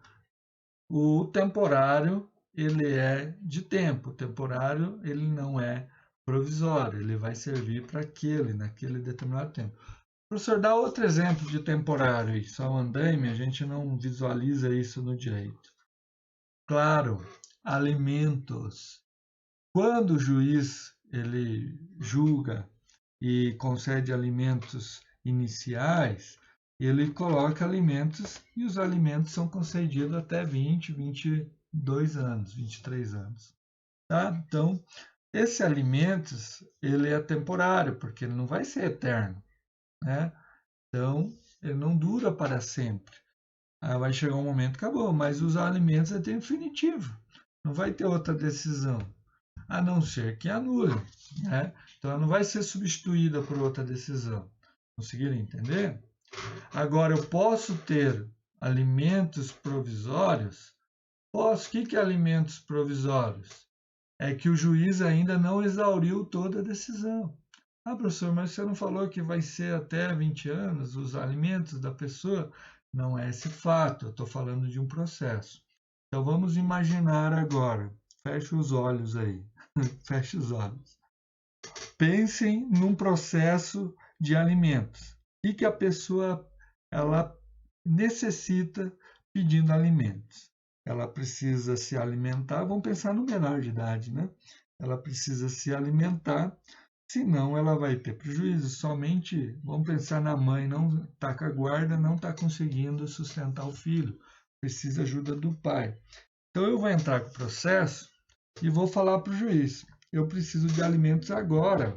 O temporário, ele é de tempo. O temporário, ele não é provisório. Ele vai servir para naquele determinado tempo. Professor, dá outro exemplo de temporário. Só o andaime, a gente não visualiza isso no direito. Claro, alimentos. Quando o juiz ele julga e concede alimentos iniciais, ele coloca alimentos e os alimentos são concedidos até 20, 22 anos, 23 anos. Tá? Então, esse alimentos ele é temporário, porque ele não vai ser eterno. Né? Então, ele não dura para sempre. Aí vai chegar um momento, acabou, mas os alimentos é definitivo. Não vai ter outra decisão, a não ser que anule. Né? Então, ela não vai ser substituída por outra decisão. Conseguiram entender? Agora, eu posso ter alimentos provisórios? Posso. O que é alimentos provisórios? É que o juiz ainda não exauriu toda a decisão. Ah, professor, mas você não falou que vai ser até 20 anos os alimentos da pessoa? Não é esse fato, eu estou falando de um processo. Então vamos imaginar agora. Feche os olhos aí. Feche os olhos. Pensem num processo de alimentos. O que a pessoa ela necessita pedindo alimentos? Ela precisa se alimentar. Vamos pensar no menor de idade, né? Ela precisa se alimentar, senão ela vai ter prejuízo. Somente, vamos pensar na mãe, não está com a guarda, não está conseguindo sustentar o filho, precisa ajuda do pai. Então eu vou entrar com o processo e vou falar para o juiz: eu preciso de alimentos agora.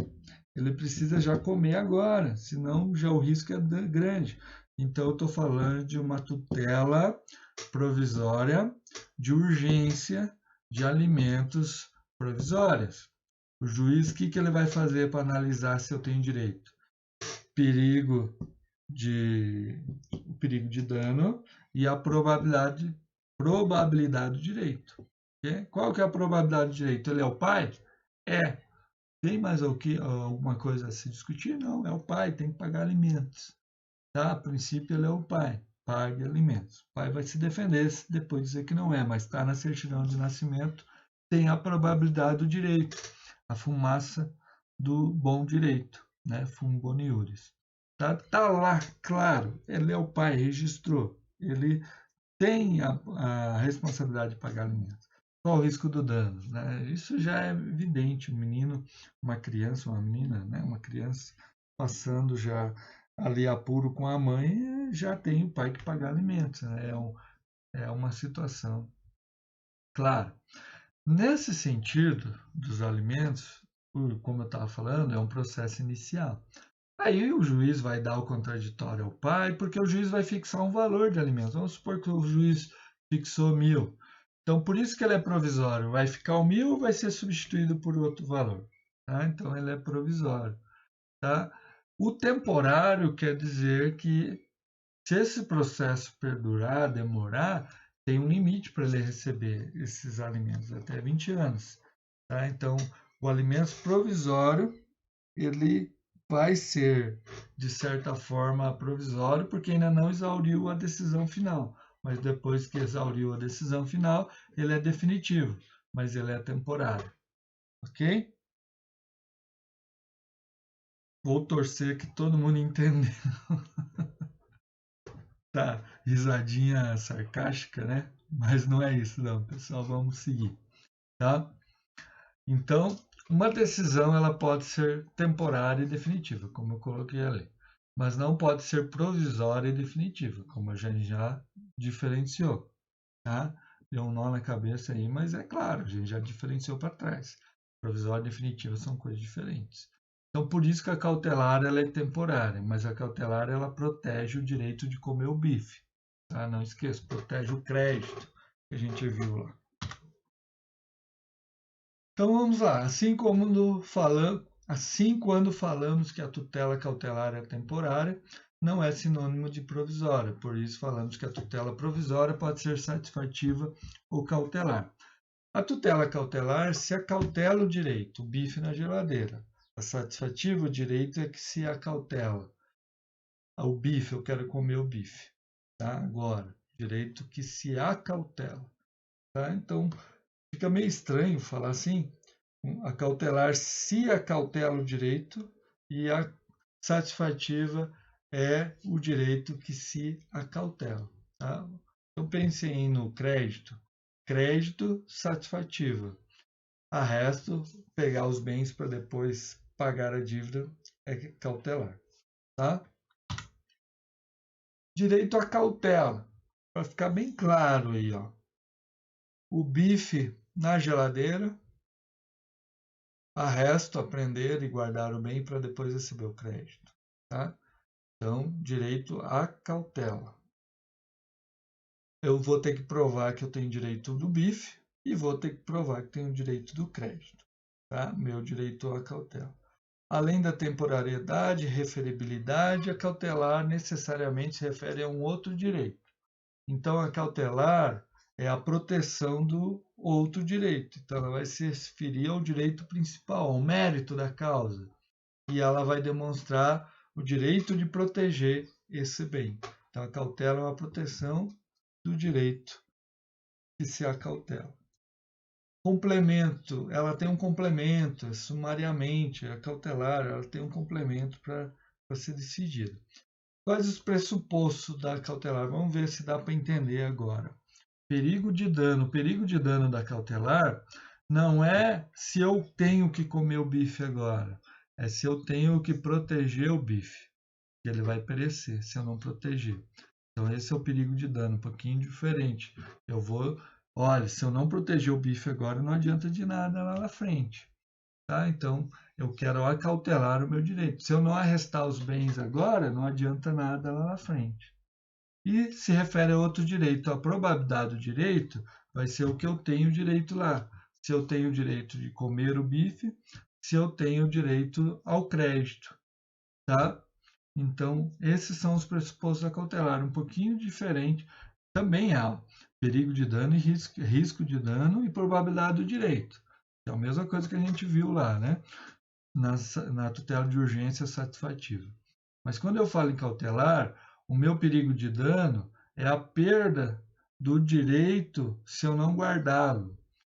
Ele precisa já comer agora, senão já o risco é grande. Então eu estou falando de uma tutela provisória de urgência de alimentos provisórias. O juiz, o que ele vai fazer para analisar se eu tenho direito? Perigo de dano e a probabilidade do direito. Okay? Qual que é a probabilidade do direito? Ele é o pai? É. Tem mais alguma coisa a se discutir? Não, é o pai, tem que pagar alimentos. Tá? A princípio ele é o pai, pague alimentos. O pai vai se defender se depois dizer que não é, mas está na certidão de nascimento, tem a probabilidade do direito, a fumaça do bom direito, né? Fum boniuris. Tá lá, claro, ele é o pai, registrou, ele tem a responsabilidade de pagar alimentos. Qual o risco do dano? Né? Isso já é evidente. Um menino, uma criança, uma menina, né? Uma criança passando já ali apuro com a mãe, já tem o pai que pagar alimentos. Né? É uma situação. Claro, nesse sentido dos alimentos, como eu estava falando, é um processo inicial. Aí o juiz vai dar o contraditório ao pai, porque o juiz vai fixar um valor de alimentos. Vamos supor que o juiz fixou 1.000. Então, por isso que ele é provisório. Vai ficar o 1.000 ou vai ser substituído por outro valor? Tá? Então, ele é provisório. Tá? O temporário quer dizer que, se esse processo perdurar, demorar, tem um limite para ele receber esses alimentos, até 20 anos. Tá? Então, o alimento provisório, ele vai ser, de certa forma, provisório, porque ainda não exauriu a decisão final. Mas depois que exauriu a decisão final, ele é definitivo, mas ele é temporário. Ok? Vou torcer que todo mundo entendeu. Tá, risadinha sarcástica, né? Mas não é isso, não, pessoal. Vamos seguir, tá? Então, uma decisão ela pode ser temporária e definitiva, como eu coloquei ali, mas não pode ser provisória e definitiva, como a gente já diferenciou, tá? Deu um nó na cabeça aí, mas é claro, a gente já diferenciou para trás. Provisória e definitiva são coisas diferentes. Então, por isso que a cautelar ela é temporária, mas a cautelar ela protege o direito de comer o bife, tá? Não esqueça, protege o crédito que a gente viu lá. Então vamos lá. Assim quando falamos que a tutela cautelar é temporária, não é sinônimo de provisória. Por isso falamos que a tutela provisória pode ser satisfativa ou cautelar. A tutela cautelar se acautela o direito, o bife na geladeira. A satisfativa, o direito é que se acautela. O bife, eu quero comer o bife. Tá? Agora, direito que se acautela. Tá? Então, fica meio estranho falar assim, a cautelar se acautela o direito e a satisfativa é o direito que se acautela. Tá? Então, pensem no crédito. Crédito satisfativa. A resto, pegar os bens para depois pagar a dívida é cautelar. Tá? Direito à cautela. Para ficar bem claro aí, ó. O bife na geladeira, a resto aprender e guardar o bem para depois receber o crédito. Tá? Então, direito à cautela. Eu vou ter que provar que eu tenho direito do bife e vou ter que provar que tenho direito do crédito. Tá? Meu direito à cautela. Além da temporariedade, referibilidade, a cautelar necessariamente se refere a um outro direito. Então, a cautelar é a proteção do outro direito. Então, ela vai se referir ao direito principal, ao mérito da causa. E ela vai demonstrar o direito de proteger esse bem. Então, a cautela é uma proteção do direito que se acautela. Complemento, ela tem um complemento, sumariamente, a cautelar, ela tem um complemento para ser decidida. Quais os pressupostos da cautelar? Vamos ver se dá para entender agora. Perigo de dano. O perigo de dano da cautelar não é se eu tenho que comer o bife agora, é se eu tenho que proteger o bife. Ele vai perecer se eu não proteger. Então, esse é o perigo de dano, um pouquinho diferente. Eu vou, olha, se eu não proteger o bife agora, não adianta de nada lá na frente. Tá? Então, eu quero acautelar o meu direito. Se eu não arrestar os bens agora, não adianta nada lá na frente. E se refere a outro direito. A probabilidade do direito vai ser o que eu tenho direito lá. Se eu tenho o direito de comer o bife, se eu tenho direito ao crédito. Tá? Então, esses são os pressupostos da cautelar, um pouquinho diferente. Também há perigo de dano e risco de dano e probabilidade do direito. É a mesma coisa que a gente viu lá, né? Na tutela de urgência satisfativa. Mas quando eu falo em cautelar, o meu perigo de dano é a perda do direito se eu não guardá-lo.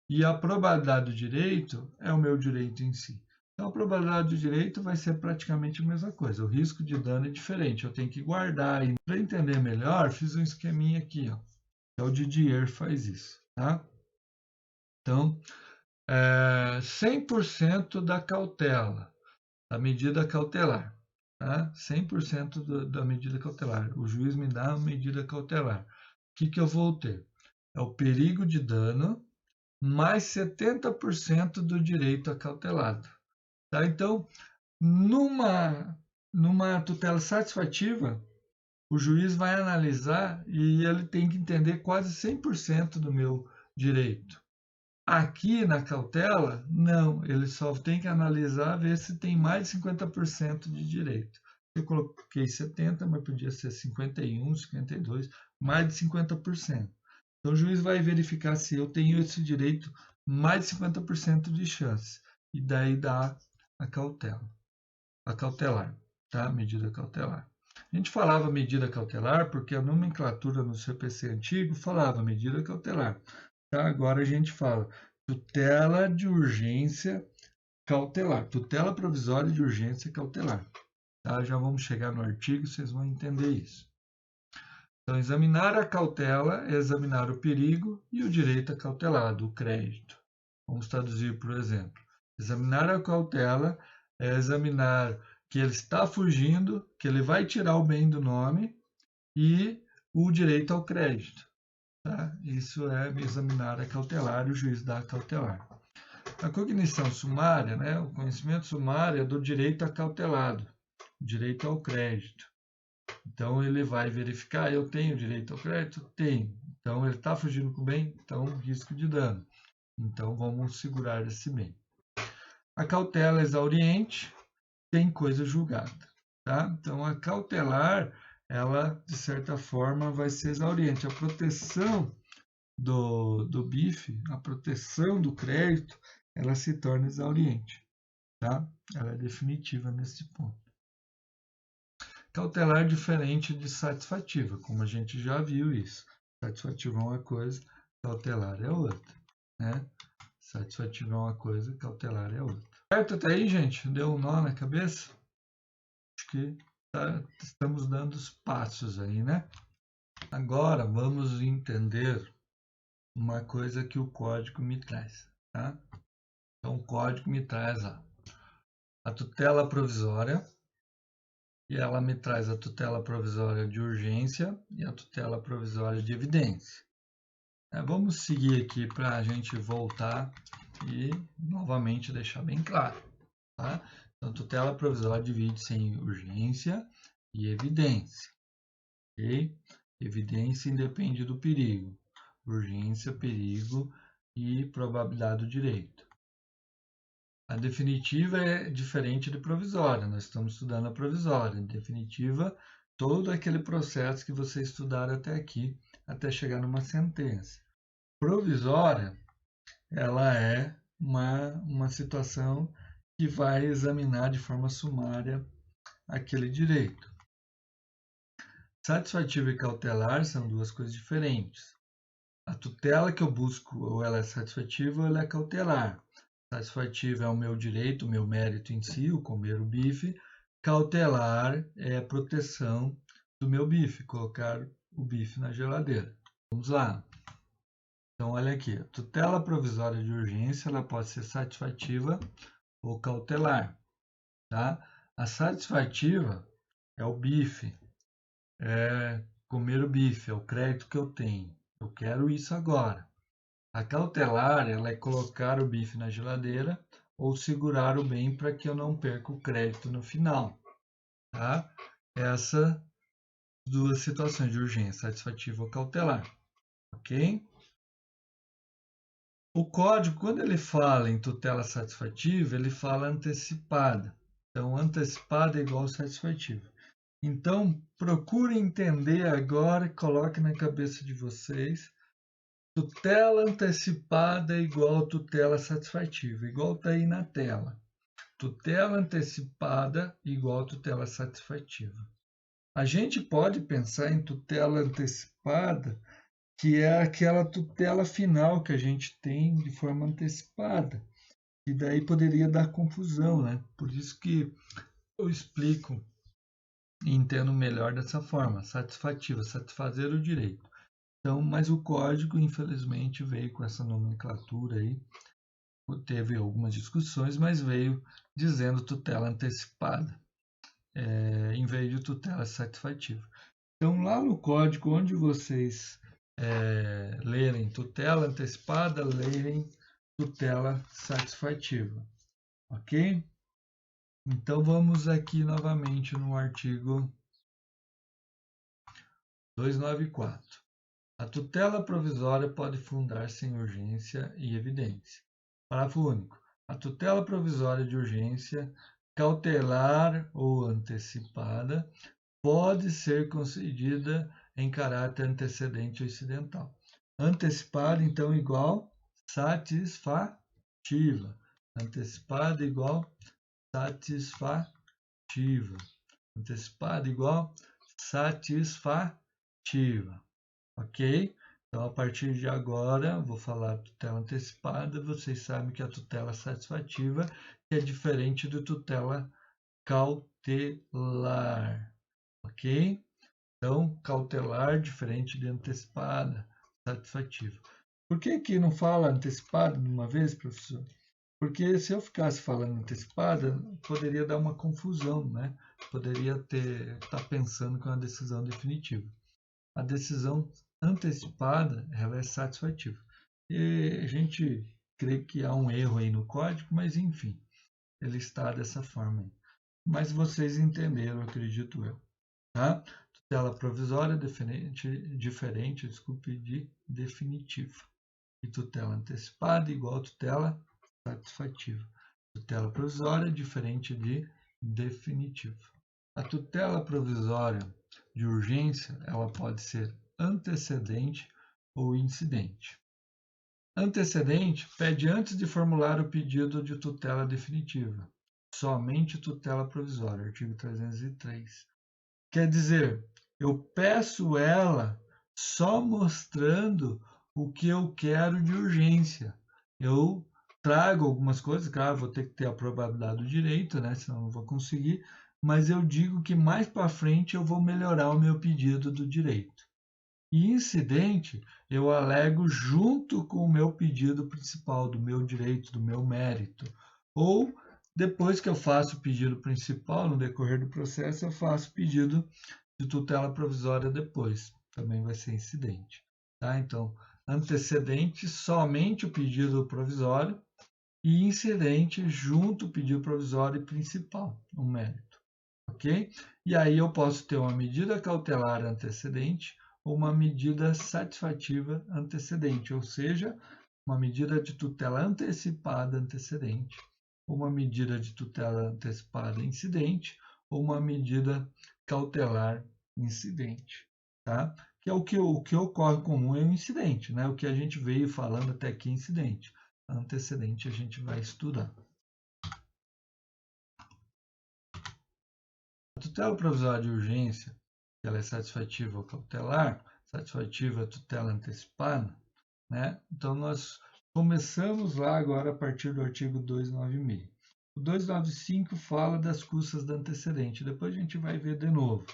E a probabilidade do direito é o meu direito em si. Então, a probabilidade do direito vai ser praticamente a mesma coisa. O risco de dano é diferente. Eu tenho que guardar. E para entender melhor, fiz um esqueminha aqui. Ó. Então, o Didier faz isso. Tá? Então, 100% da cautela, da medida cautelar. Tá? 100% da medida cautelar. O juiz me dá a medida cautelar. O que eu vou ter? É o perigo de dano mais 70% do direito acautelado. Tá? Então, numa tutela satisfativa, o juiz vai analisar e ele tem que entender quase 100% do meu direito. Aqui na cautela, não, ele só tem que analisar, ver se tem mais de 50% de direito. Eu coloquei 70%, mas podia ser 51%, 52%, mais de 50%. Então o juiz vai verificar se eu tenho esse direito mais de 50% de chance. E daí dá a cautela, a cautelar, tá? Medida cautelar. A gente falava medida cautelar porque a nomenclatura no CPC antigo falava medida cautelar. Tá? Agora a gente fala tutela de urgência cautelar, tutela provisória de urgência cautelar. Tá? Já vamos chegar no artigo, vocês vão entender isso. Então, examinar a cautela é examinar o perigo e o direito acautelado, o crédito. Vamos traduzir, por exemplo. Examinar a cautela é examinar que ele está fugindo, que ele vai tirar o bem do nome e o direito ao crédito. Tá? Isso é examinar a cautelar e o juiz dá a cautelar. A cognição sumária, né, o conhecimento sumário é do direito acautelado, direito ao crédito. Então ele vai verificar, eu tenho direito ao crédito? Tenho. Então ele está fugindo com o bem? Então risco de dano. Então vamos segurar esse bem. A cautela exauriente tem coisa julgada. Tá? Então a cautelar, ela de certa forma vai ser exauriente. A proteção do BIF, a proteção do crédito, ela se torna exauriente. Tá? Ela é definitiva nesse ponto. Cautelar diferente de satisfativa, como a gente já viu isso. Satisfativa é uma coisa, cautelar é outra, né? Satisfativo é uma coisa, cautelar é outra. Certo até aí, gente? Deu um nó na cabeça? Acho que estamos dando os passos aí, né? Agora vamos entender uma coisa que o código me traz, tá? Então o código me traz a tutela provisória, e ela me traz a tutela provisória de urgência e a tutela provisória de evidência. Vamos seguir aqui para a gente voltar e novamente deixar bem claro. Tá? Então, tutela provisória divide-se em urgência e evidência. Okay? Evidência independe do perigo. Urgência, perigo e probabilidade do direito. A definitiva é diferente de provisória. Nós estamos estudando a provisória. Em definitiva, todo aquele processo que você estudar até aqui, até chegar numa sentença. Provisória, ela é uma situação que vai examinar de forma sumária aquele direito. Satisfativa e cautelar são duas coisas diferentes. A tutela que eu busco, ou ela é satisfativa ou ela é cautelar. Satisfativa é o meu direito, o meu mérito em si, o comer o bife. Cautelar é a proteção do meu bife, colocar o bife na geladeira. Vamos lá. Então, olha aqui. A tutela provisória de urgência ela pode ser satisfativa ou cautelar. Tá? A satisfativa é o bife, é comer o bife, é o crédito que eu tenho. Eu quero isso agora. A cautelar ela é colocar o bife na geladeira ou segurar o bem para que eu não perca o crédito no final. Tá? Essas duas situações de urgência, satisfativa ou cautelar. Ok? O código, quando ele fala em tutela satisfativa, ele fala antecipada. Então, antecipada é igual satisfativa. Então, procure entender agora e coloque na cabeça de vocês. Tutela antecipada é igual tutela satisfativa, igual está aí na tela. Tutela antecipada igual tutela satisfativa. A gente pode pensar em tutela antecipada, que é aquela tutela final que a gente tem de forma antecipada. E daí poderia dar confusão, né? Por isso que eu explico e entendo melhor dessa forma, satisfativa, satisfazer o direito. Então, mas o código, infelizmente, veio com essa nomenclatura aí. Teve algumas discussões, mas veio dizendo tutela antecipada, em vez de tutela satisfativa. Então, lá no código, onde vocês lerem tutela antecipada, lerem tutela satisfativa. Ok? Então, vamos aqui novamente no artigo 294. A tutela provisória pode fundar-se em urgência e evidência. Parágrafo único. A tutela provisória de urgência, cautelar ou antecipada, pode ser concedida em caráter antecedente ou incidental. Antecipada, então, igual satisfativa. Antecipada igual satisfativa. Antecipada igual satisfativa. Ok? Então, a partir de agora, vou falar tutela antecipada. Vocês sabem que a tutela satisfativa é diferente da tutela cautelar. Ok? Então, cautelar diferente de antecipada, satisfativa. Por que que não fala antecipada de uma vez, professor? Porque se eu ficasse falando antecipada, poderia dar uma confusão, né? Poderia estar pensando que é uma decisão definitiva. A decisão antecipada, ela é satisfativa. E a gente crê que há um erro aí no código, mas enfim, ele está dessa forma aí. Mas vocês entenderam, acredito eu. Tá? Tutela provisória diferente de definitiva. E tutela antecipada igual tutela satisfativa. Tutela provisória diferente de definitiva. A tutela provisória de urgência, ela pode ser antecedente ou incidente. Antecedente pede antes de formular o pedido de tutela definitiva. Somente tutela provisória, artigo 303. Quer dizer, eu peço ela só mostrando o que eu quero de urgência. Eu trago algumas coisas, claro, vou ter que ter a probabilidade do direito, né? Senão não vou conseguir, mas eu digo que mais para frente eu vou melhorar o meu pedido do direito. E incidente, eu alego junto com o meu pedido principal, do meu direito, do meu mérito. Ou, depois que eu faço o pedido principal, no decorrer do processo, eu faço pedido de tutela provisória depois. Também vai ser incidente. Tá? Então, antecedente, somente o pedido provisório, e incidente junto o pedido provisório e principal, o mérito. Ok? E aí eu posso ter uma medida cautelar antecedente ou uma medida satisfativa antecedente, ou seja, uma medida de tutela antecipada antecedente, uma medida de tutela antecipada incidente ou uma medida cautelar incidente, tá? Que é o que ocorre comum é o incidente, né? O que a gente veio falando até aqui incidente. Antecedente a gente vai estudar. A tutela provisória de urgência, ela é satisfativa ou cautelar, satisfativa a tutela antecipada, né? Então nós começamos lá agora a partir do artigo 296. O 295 fala das custas da antecedente, depois a gente vai ver de novo.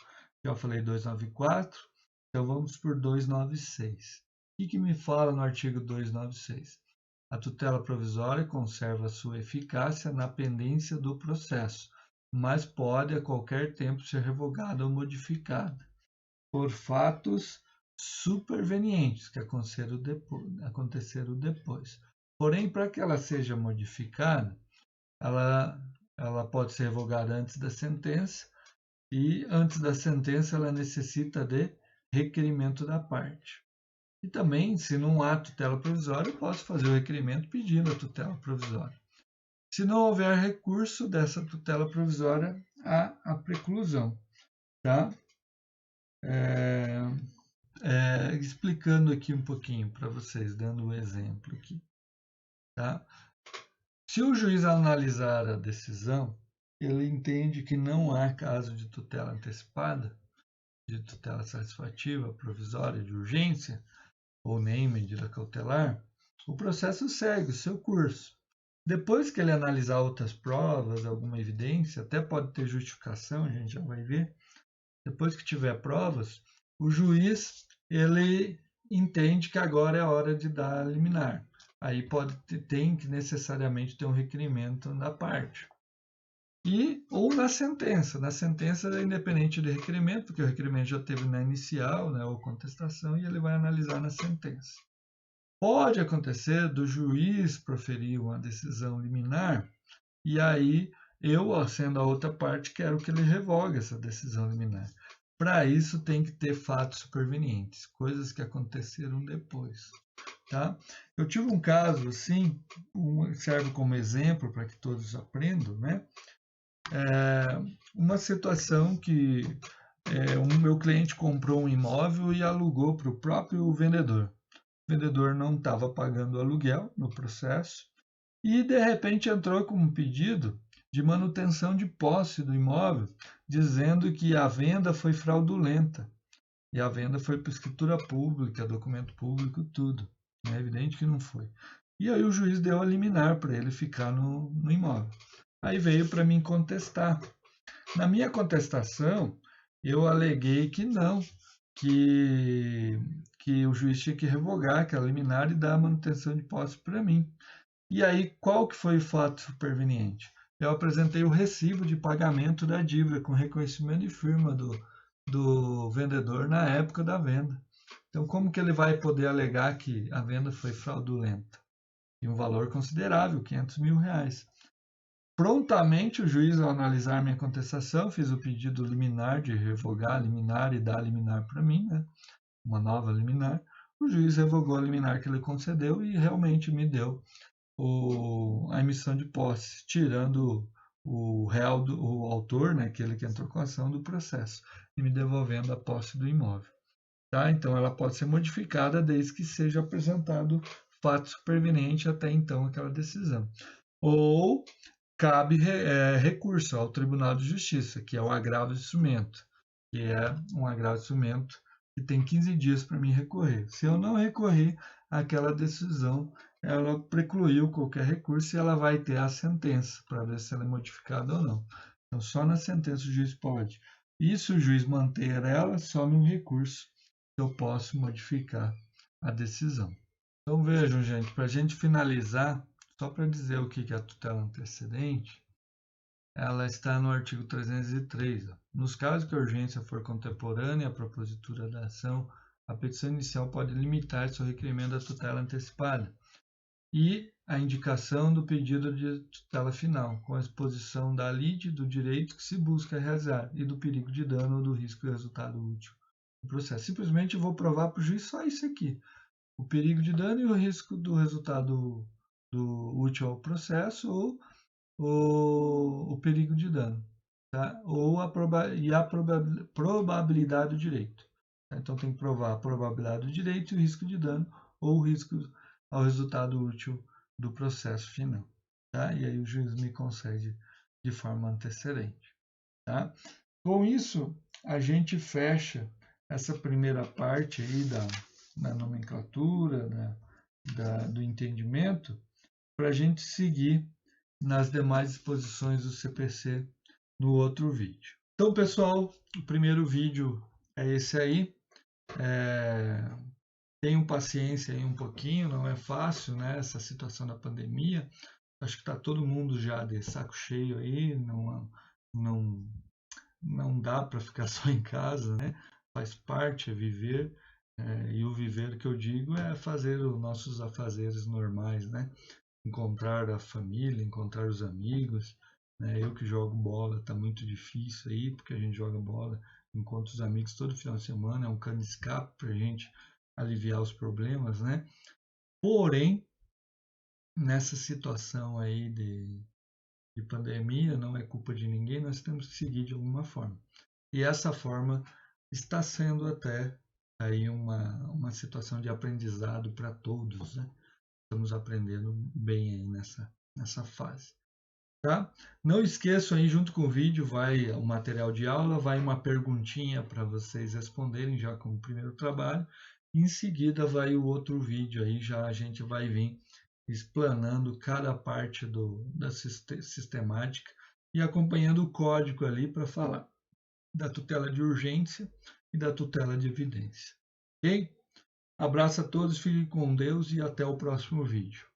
Já falei 294, então vamos por 296. O que me fala no artigo 296? A tutela provisória conserva sua eficácia na pendência do processo, mas pode a qualquer tempo ser revogada ou modificada por fatos supervenientes que aconteceram depois. Porém, para que ela seja modificada, ela pode ser revogada antes da sentença e antes da sentença ela necessita de requerimento da parte. E também, se não há tutela provisória, eu posso fazer o requerimento pedindo a tutela provisória. Se não houver recurso dessa tutela provisória, há a preclusão. Tá? Explicando aqui um pouquinho para vocês, dando um exemplo aqui. Tá? Se o juiz analisar a decisão, ele entende que não há caso de tutela antecipada, de tutela satisfativa, provisória, de urgência, ou nem medida cautelar, o processo segue o seu curso. Depois que ele analisar outras provas, alguma evidência, até pode ter justificação, a gente já vai ver. Depois que tiver provas, o juiz ele entende que agora é a hora de dar liminar. Aí tem que necessariamente ter um requerimento da parte. Ou na sentença. Na sentença é independente do requerimento, porque o requerimento já teve na inicial, né, ou contestação, e ele vai analisar na sentença. Pode acontecer do juiz proferir uma decisão liminar e aí eu, sendo a outra parte, quero que ele revogue essa decisão liminar. Para isso tem que ter fatos supervenientes, coisas que aconteceram depois. Tá? Eu tive um caso assim, serve como exemplo para que todos aprendam, né? Uma situação que o meu cliente comprou um imóvel e alugou para o próprio vendedor. O vendedor não estava pagando o aluguel no processo e, de repente, entrou com um pedido de manutenção de posse do imóvel, dizendo que a venda foi fraudulenta. E a venda foi por escritura pública, documento público, tudo. É evidente que não foi. E aí o juiz deu a liminar para ele ficar no imóvel. Aí veio para mim contestar. Na minha contestação, eu aleguei que não, que o juiz tinha que revogar aquela liminar e dar a manutenção de posse para mim. E aí, qual que foi o fato superveniente? Eu apresentei o recibo de pagamento da dívida com reconhecimento de firma do vendedor na época da venda. Então, como que ele vai poder alegar que a venda foi fraudulenta? E um valor considerável, R$500 mil. Prontamente, o juiz, ao analisar minha contestação, fez o pedido liminar de revogar a liminar e dar a liminar para mim, né? Uma nova liminar. O juiz revogou a liminar que ele concedeu e realmente me deu a emissão de posse, tirando o autor, né, aquele que entrou com a ação, do processo, e me devolvendo a posse do imóvel. Tá? Então, ela pode ser modificada desde que seja apresentado fato superveniente até então aquela decisão. Ou cabe recurso ao Tribunal de Justiça, que é o agravo de instrumento, que é um agravo de instrumento que tem 15 dias para mim recorrer. Se eu não recorrer, aquela decisão ela precluiu qualquer recurso e ela vai ter a sentença para ver se ela é modificada ou não. Então, só na sentença o juiz pode. E se o juiz manter ela, só no recurso eu posso modificar a decisão. Então, vejam, gente, para a gente finalizar, só para dizer o que é a tutela antecedente, ela está no artigo 303. Nos casos que a urgência for contemporânea à propositura da ação, a petição inicial pode limitar-se ao requerimento da tutela antecipada e a indicação do pedido de tutela final, com a exposição da lide do direito que se busca realizar e do perigo de dano ou do risco de resultado útil do processo. Simplesmente vou provar para o juiz só isso aqui: o perigo de dano e o risco do resultado útil ao processo ou o perigo de dano, tá? Ou a probabilidade do direito. Tá? Então tem que provar a probabilidade do direito e o risco de dano ou o risco ao resultado útil do processo final. Tá? E aí o juiz me concede de forma antecedente. Tá? Com isso, a gente fecha essa primeira parte aí da nomenclatura, do entendimento, para a gente seguir nas demais exposições do CPC no outro vídeo. Então, pessoal, o primeiro vídeo é esse aí. Tenham paciência aí um pouquinho, não é fácil, né? Essa situação da pandemia. Acho que está todo mundo já de saco cheio aí, não dá para ficar só em casa, né? Faz parte, é viver. E o viver que eu digo é fazer os nossos afazeres normais, né? Encontrar a família, encontrar os amigos, né? Eu que jogo bola, tá muito difícil aí, porque a gente joga bola, encontro os amigos todo final de semana, é um cano de escape pra gente aliviar os problemas, né? Porém, nessa situação aí de pandemia, não é culpa de ninguém, nós temos que seguir de alguma forma. E essa forma está sendo até aí uma situação de aprendizado para todos, né? Estamos aprendendo bem aí nessa fase. Tá? Não esqueçam aí, junto com o vídeo, vai o material de aula, vai uma perguntinha para vocês responderem já como primeiro trabalho. Em seguida vai o outro vídeo aí, já a gente vai vir explanando cada parte da sistemática e acompanhando o código ali para falar da tutela de urgência e da tutela de evidência. Ok? Abraço a todos, fiquem com Deus e até o próximo vídeo.